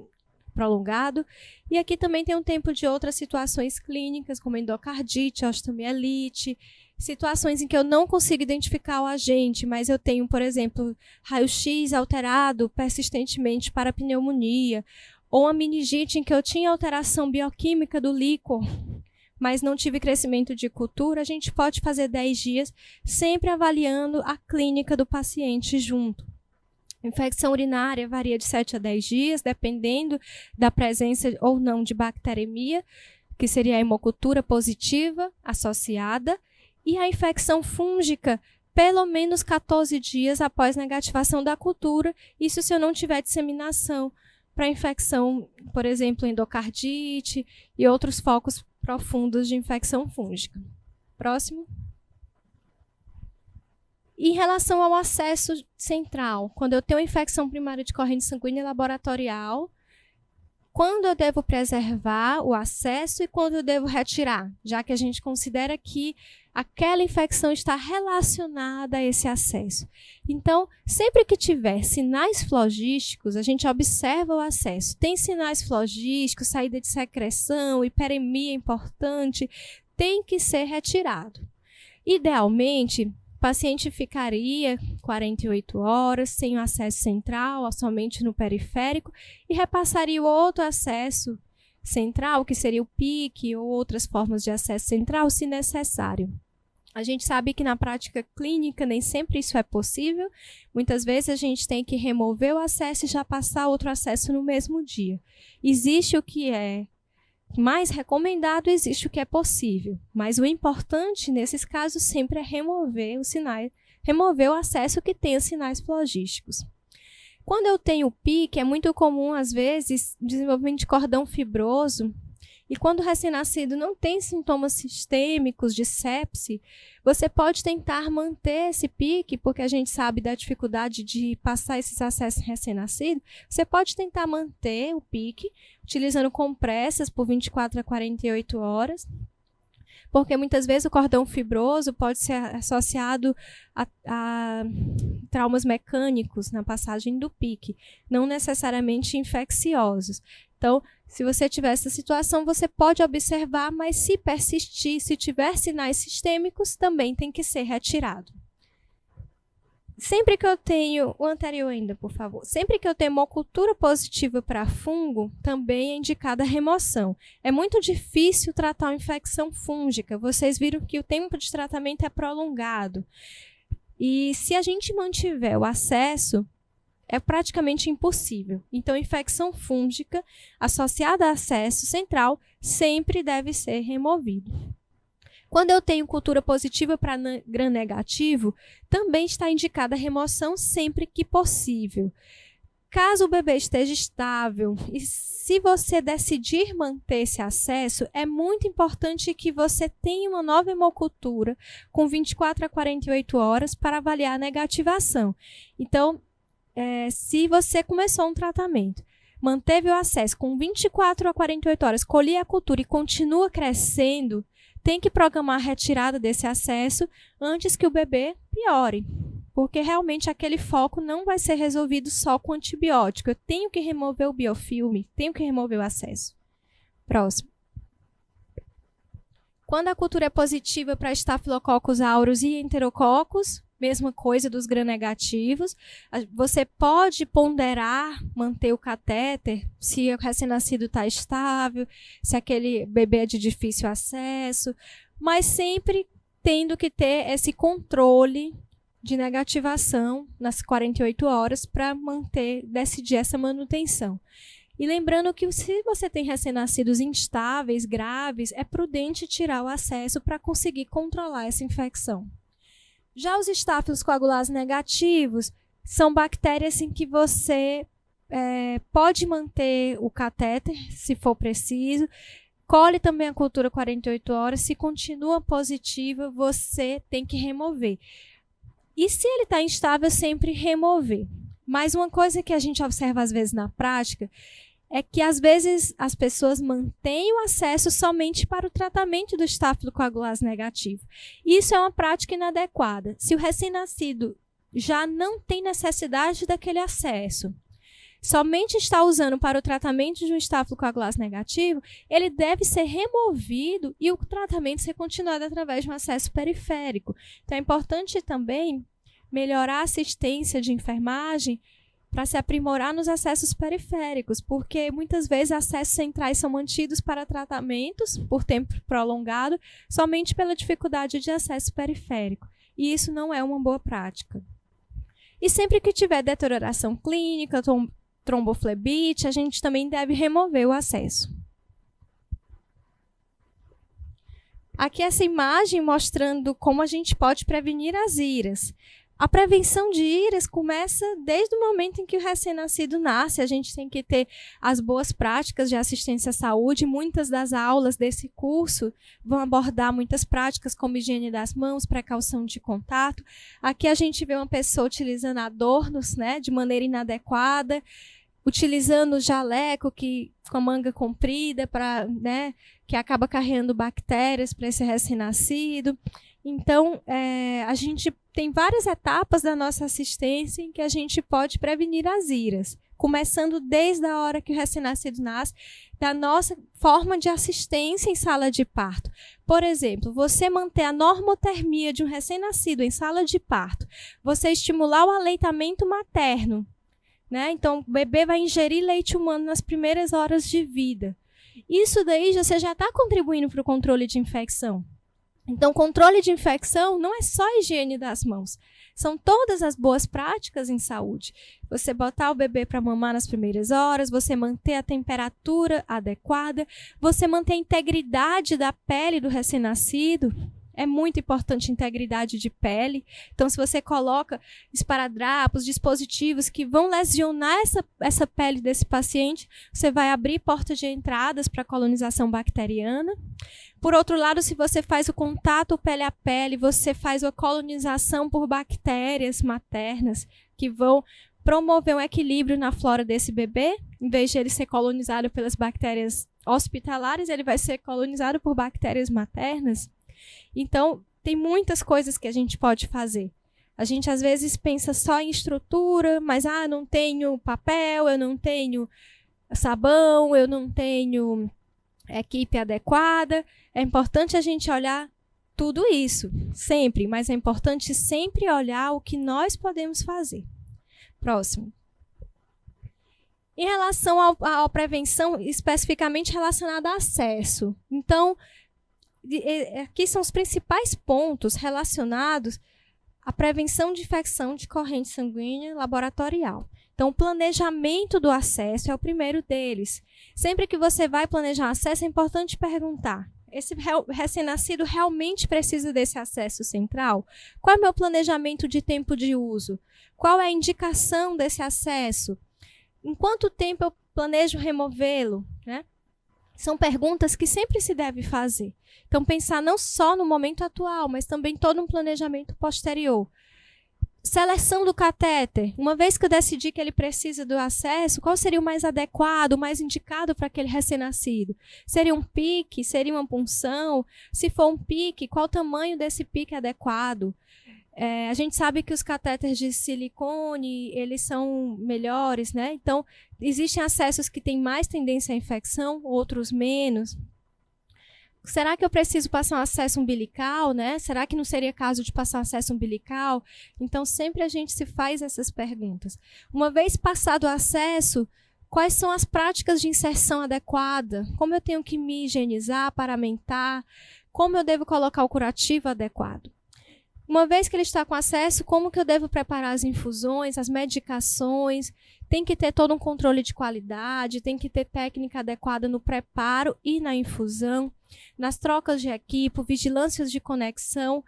Speaker 1: prolongado. E aqui também tem um tempo de outras situações clínicas, como endocardite, osteomielite, situações em que eu não consigo identificar o agente, mas eu tenho, por exemplo, raio-x alterado persistentemente para pneumonia, ou a meningite em que eu tinha alteração bioquímica do líquor, mas não tive crescimento de cultura, a gente pode fazer 10 dias, sempre avaliando a clínica do paciente junto. Infecção urinária varia de 7 a 10 dias, dependendo da presença ou não de bacteremia, que seria a hemocultura positiva associada, e a infecção fúngica, pelo menos 14 dias após negativação da cultura, isso se eu não tiver disseminação para infecção, por exemplo, endocardite e outros focos profundos de infecção fúngica. Próximo. Em relação ao acesso central, quando eu tenho infecção primária de corrente sanguínea laboratorial, quando eu devo preservar o acesso e quando eu devo retirar, já que a gente considera que aquela infecção está relacionada a esse acesso. Então, sempre que tiver sinais flogísticos, a gente observa o acesso. Tem sinais flogísticos, saída de secreção, hiperemia importante, tem que ser retirado. Idealmente, o paciente ficaria 48 horas sem o acesso central, somente no periférico, e repassaria o outro acesso central, que seria o PIC ou outras formas de acesso central, se necessário. A gente sabe que na prática clínica nem sempre isso é possível. Muitas vezes a gente tem que remover o acesso e já passar outro acesso no mesmo dia. Existe o que é mais recomendado, existe o que é possível. Mas o importante nesses casos sempre é remover os sinais, remover o acesso que tenha sinais flogísticos. Quando eu tenho PIC, é muito comum, às vezes, desenvolvimento de cordão fibroso. E quando o recém-nascido não tem sintomas sistêmicos de sepse, você pode tentar manter esse PIC, porque a gente sabe da dificuldade de passar esses acessos recém-nascido. Você pode tentar manter o PIC, utilizando compressas por 24 a 48 horas, porque muitas vezes o cordão fibroso pode ser associado a traumas mecânicos na passagem do PIC, não necessariamente infecciosos. Então, se você tiver essa situação, você pode observar, mas se persistir, se tiver sinais sistêmicos, também tem que ser retirado. Sempre que eu tenho, o anterior ainda, por favor, sempre que eu tenho hemocultura positiva para fungo, também é indicada a remoção. É muito difícil tratar uma infecção fúngica, vocês viram que o tempo de tratamento é prolongado. E se a gente mantiver o acesso, é praticamente impossível. Então, infecção fúngica associada a acesso central sempre deve ser removido. Quando eu tenho cultura positiva para gram-negativo, também está indicada a remoção sempre que possível. Caso o bebê esteja estável e se você decidir manter esse acesso, é muito importante que você tenha uma nova hemocultura com 24 a 48 horas para avaliar a negativação. Então, se você começou um tratamento, manteve o acesso com 24 a 48 horas, colhia a cultura e continua crescendo, tem que programar a retirada desse acesso antes que o bebê piore. Porque realmente aquele foco não vai ser resolvido só com antibiótico. Eu tenho que remover o biofilme, tenho que remover o acesso. Próximo. Quando a cultura é positiva para Staphylococcus aureus e Enterococcus, mesma coisa dos gram-negativos, você pode ponderar, manter o catéter, se o recém-nascido está estável, se aquele bebê é de difícil acesso, mas sempre tendo que ter esse controle de negativação nas 48 horas para decidir essa manutenção. E lembrando que se você tem recém-nascidos instáveis, graves, é prudente tirar o acesso para conseguir controlar essa infecção. Já os estáfilos coagulados negativos são bactérias em que você pode manter o catéter, se for preciso. Colhe também a cultura 48 horas. Se continua positiva, você tem que remover. E se ele está instável, sempre remover. Mas uma coisa que a gente observa às vezes na prática é que às vezes as pessoas mantêm o acesso somente para o tratamento do estáfilo coagulase negativo. Isso é uma prática inadequada. Se o recém-nascido já não tem necessidade daquele acesso, somente está usando para o tratamento de um estáfilo coagulase negativo, ele deve ser removido e o tratamento ser continuado através de um acesso periférico. Então é importante também melhorar a assistência de enfermagem para se aprimorar nos acessos periféricos, porque muitas vezes acessos centrais são mantidos para tratamentos por tempo prolongado somente pela dificuldade de acesso periférico. E isso não é uma boa prática. E sempre que tiver deterioração clínica, tromboflebite, a gente também deve remover o acesso. Aqui essa imagem mostrando como a gente pode prevenir as IRAs. A prevenção de IRAs começa desde o momento em que o recém-nascido nasce. A gente tem que ter as boas práticas de assistência à saúde. Muitas das aulas desse curso vão abordar muitas práticas como higiene das mãos, precaução de contato. Aqui a gente vê uma pessoa utilizando adornos, né, de maneira inadequada, utilizando o jaleco com a manga comprida, né, que acaba carregando bactérias para esse recém-nascido. Então, a gente tem várias etapas da nossa assistência em que a gente pode prevenir as IRAs, começando desde a hora que o recém-nascido nasce, da nossa forma de assistência em sala de parto. Por exemplo, você manter a normotermia de um recém-nascido em sala de parto, você estimular o aleitamento materno, né? Então, o bebê vai ingerir leite humano nas primeiras horas de vida. Isso daí você já está contribuindo para o controle de infecção. Então, controle de infecção não é só a higiene das mãos. São todas as boas práticas em saúde. Você botar o bebê para mamar nas primeiras horas, você manter a temperatura adequada, você manter a integridade da pele do recém-nascido. É muito importante a integridade de pele. Então, se você coloca esparadrapos, dispositivos que vão lesionar essa pele desse paciente, você vai abrir portas de entradas para a colonização bacteriana. Por outro lado, se você faz o contato pele a pele, você faz a colonização por bactérias maternas que vão promover um equilíbrio na flora desse bebê. Em vez de ele ser colonizado pelas bactérias hospitalares, ele vai ser colonizado por bactérias maternas. Então, tem muitas coisas que a gente pode fazer. A gente, às vezes, pensa só em estrutura, mas, não tenho papel, eu não tenho sabão, eu não tenho equipe adequada. É importante a gente olhar tudo isso, sempre, mas é importante sempre olhar o que nós podemos fazer. Próximo. Em relação à prevenção, especificamente relacionada a acesso. Então, aqui são os principais pontos relacionados à prevenção de infecção de corrente sanguínea laboratorial. Então, o planejamento do acesso é o primeiro deles. Sempre que você vai planejar acesso, é importante perguntar: esse recém-nascido realmente precisa desse acesso central? Qual é o meu planejamento de tempo de uso? Qual é a indicação desse acesso? Em quanto tempo eu planejo removê-lo, né? São perguntas que sempre se deve fazer. Então, pensar não só no momento atual, mas também todo um planejamento posterior. Seleção do catéter. Uma vez que eu decidi que ele precisa do acesso, qual seria o mais adequado, o mais indicado para aquele recém-nascido? Seria um PIC? Seria uma punção? Se for um PIC, qual o tamanho desse PIC adequado? A gente sabe que os catéteres de silicone, eles são melhores, né? Então, existem acessos que têm mais tendência à infecção, outros menos. Será que eu preciso passar um acesso umbilical, né? Será que não seria caso de passar um acesso umbilical? Então, sempre a gente se faz essas perguntas. Uma vez passado o acesso, quais são as práticas de inserção adequada? Como eu tenho que me higienizar, paramentar? Como eu devo colocar o curativo adequado? Uma vez que ele está com acesso, como que eu devo preparar as infusões, as medicações? Tem que ter todo um controle de qualidade, tem que ter técnica adequada no preparo e na infusão, nas trocas de equipo, vigilâncias de conexão.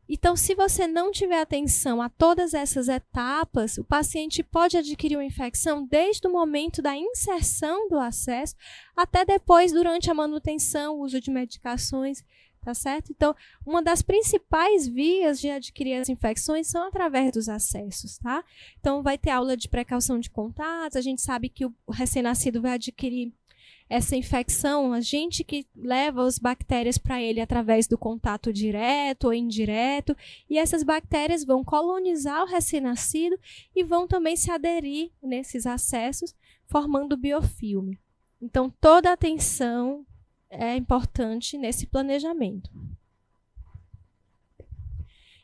Speaker 1: Então, se você não tiver atenção a todas essas etapas, o paciente pode adquirir uma infecção desde o momento da inserção do acesso até depois, durante a manutenção, o uso de medicações. Tá certo? Então, uma das principais vias de adquirir as infecções são através dos acessos, tá? Então, vai ter aula de precaução de contatos, a gente sabe que o recém-nascido vai adquirir essa infecção, a gente que leva as bactérias para ele através do contato direto ou indireto, e essas bactérias vão colonizar o recém-nascido e vão também se aderir nesses acessos, formando biofilme. Então, toda a atenção é importante nesse planejamento.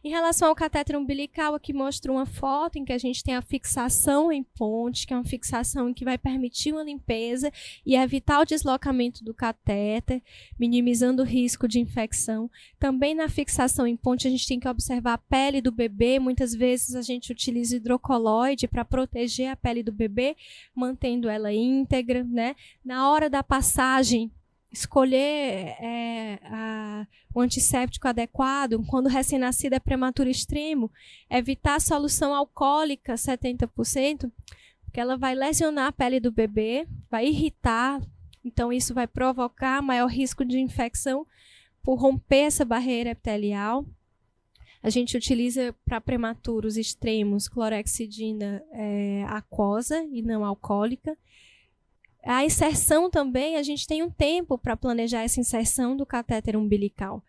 Speaker 1: Em relação ao catéter umbilical, aqui mostra uma foto em que a gente tem a fixação em ponte, que é uma fixação que vai permitir uma limpeza e evitar o deslocamento do catéter, minimizando o risco de infecção. Também na fixação em ponte, a gente tem que observar a pele do bebê. Muitas vezes a gente utiliza hidrocoloide para proteger a pele do bebê, mantendo ela íntegra, né? Na hora da passagem, escolher o antisséptico adequado. Quando o recém-nascido é prematuro extremo, evitar a solução alcoólica 70%, porque ela vai lesionar a pele do bebê, vai irritar, então isso vai provocar maior risco de infecção por romper essa barreira epitelial. A gente utiliza para prematuros extremos clorexidina aquosa e não alcoólica. A inserção também, a gente tem um tempo para planejar essa inserção do catéter umbilical.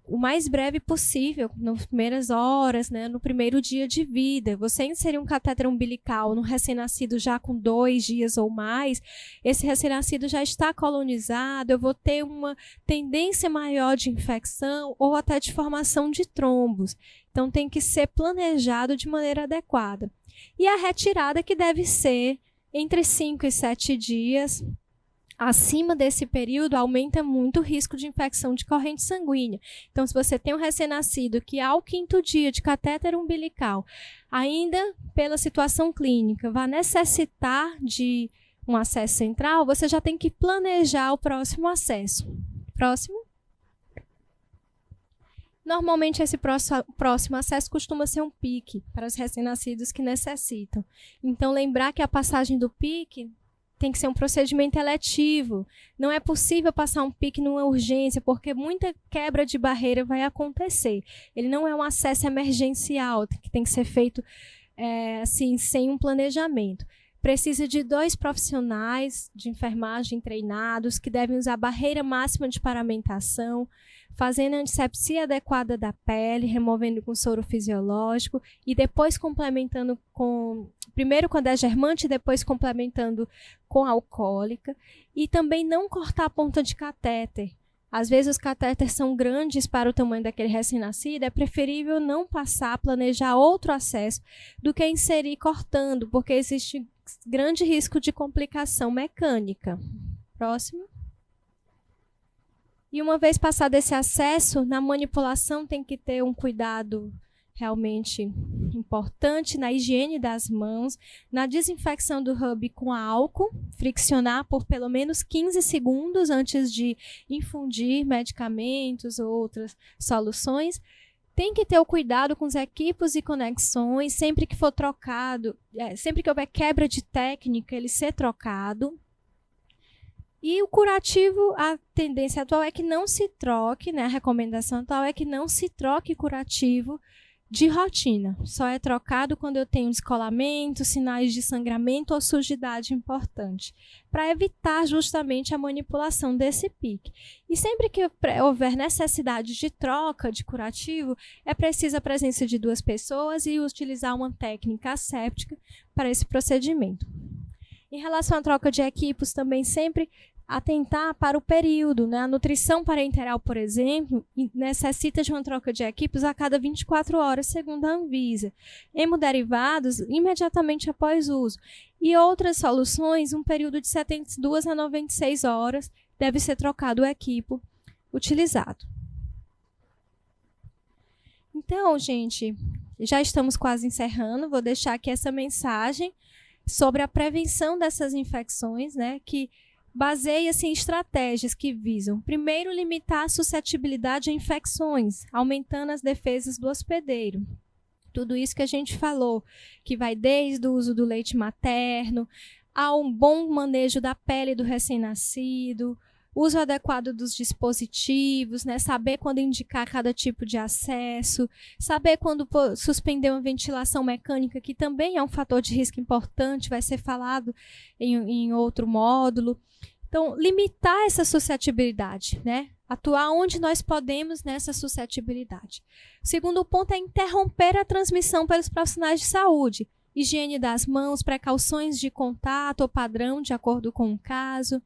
Speaker 1: O mais breve possível, nas primeiras horas, né, no primeiro dia de vida. Você inserir um catéter umbilical no recém-nascido já com 2 dias ou mais, esse recém-nascido já está colonizado, eu vou ter uma tendência maior de infecção ou até de formação de trombos. Então, tem que ser planejado de maneira adequada. E a retirada que deve ser entre 5 e 7 dias. Acima desse período, aumenta muito o risco de infecção de corrente sanguínea. Então, se você tem um recém-nascido que ao 5º dia de catéter umbilical, ainda pela situação clínica, vai necessitar de um acesso central, você já tem que planejar o próximo acesso. Próximo. Normalmente, esse próximo acesso costuma ser um PIC para os recém-nascidos que necessitam. Então, lembrar que a passagem do PIC tem que ser um procedimento eletivo. Não é possível passar um PIC numa urgência, porque muita quebra de barreira vai acontecer. Ele não é um acesso emergencial, que tem que ser feito assim, sem um planejamento. Precisa de 2 profissionais de enfermagem treinados, que devem usar a barreira máxima de paramentação, fazendo a antisepsia adequada da pele, removendo com soro fisiológico e depois complementando primeiro com a degermante e depois complementando com a alcoólica. E também não cortar a ponta de catéter. Às vezes os catéteres são grandes para o tamanho daquele recém-nascido, é preferível não passar, planejar outro acesso do que inserir cortando, porque existe grande risco de complicação mecânica. Próximo. E uma vez passado esse acesso, na manipulação tem que ter um cuidado realmente importante na higiene das mãos, na desinfecção do hub com álcool, friccionar por pelo menos 15 segundos antes de infundir medicamentos ou outras soluções. Tem que ter o cuidado com os equipos e conexões, sempre que for trocado, sempre que houver quebra de técnica, ele ser trocado. E o curativo, a tendência atual é que não se troque, né? A recomendação atual é que não se troque curativo de rotina. Só é trocado quando eu tenho descolamento, sinais de sangramento ou sujidade importante, para evitar justamente a manipulação desse pique. E sempre que houver necessidade de troca de curativo, é preciso a presença de 2 pessoas e utilizar uma técnica asséptica para esse procedimento. Em relação à troca de equipos, também sempre atentar para o período, né? A nutrição parenteral, por exemplo, necessita de uma troca de equipos a cada 24 horas, segundo a Anvisa. Hemoderivados, imediatamente após uso. E outras soluções, um período de 72 a 96 horas, deve ser trocado o equipo utilizado. Então, gente, já estamos quase encerrando. Vou deixar aqui essa mensagem sobre a prevenção dessas infecções, né, que baseia-se em estratégias que visam, primeiro, limitar a suscetibilidade a infecções, aumentando as defesas do hospedeiro. Tudo isso que a gente falou, que vai desde o uso do leite materno, ao bom manejo da pele do recém-nascido, uso adequado dos dispositivos, né? Saber quando indicar cada tipo de acesso, saber quando suspender uma ventilação mecânica, que também é um fator de risco importante, vai ser falado em outro módulo. Então, limitar essa suscetibilidade, né? Atuar onde nós podemos nessa suscetibilidade. O segundo ponto é interromper a transmissão pelos profissionais de saúde. Higiene das mãos, precauções de contato ou padrão, de acordo com o caso.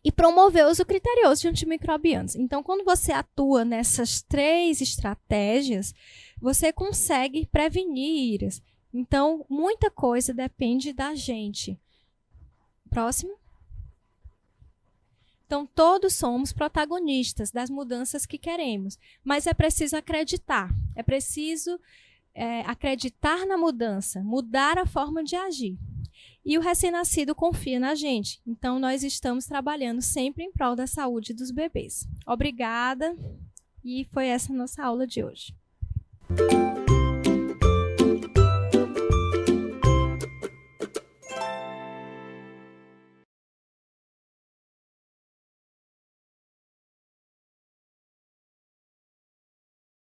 Speaker 1: E promover o uso criterioso de antimicrobianos. Então, quando você atua nessas 3 estratégias, você consegue prevenir IRAS. Então, muita coisa depende da gente. Próximo. Então, todos somos protagonistas das mudanças que queremos, mas é preciso acreditar. É preciso acreditar na mudança, mudar a forma de agir. E o recém-nascido confia na gente. Então, nós estamos trabalhando sempre em prol da saúde dos bebês. Obrigada. E foi essa a nossa aula de hoje.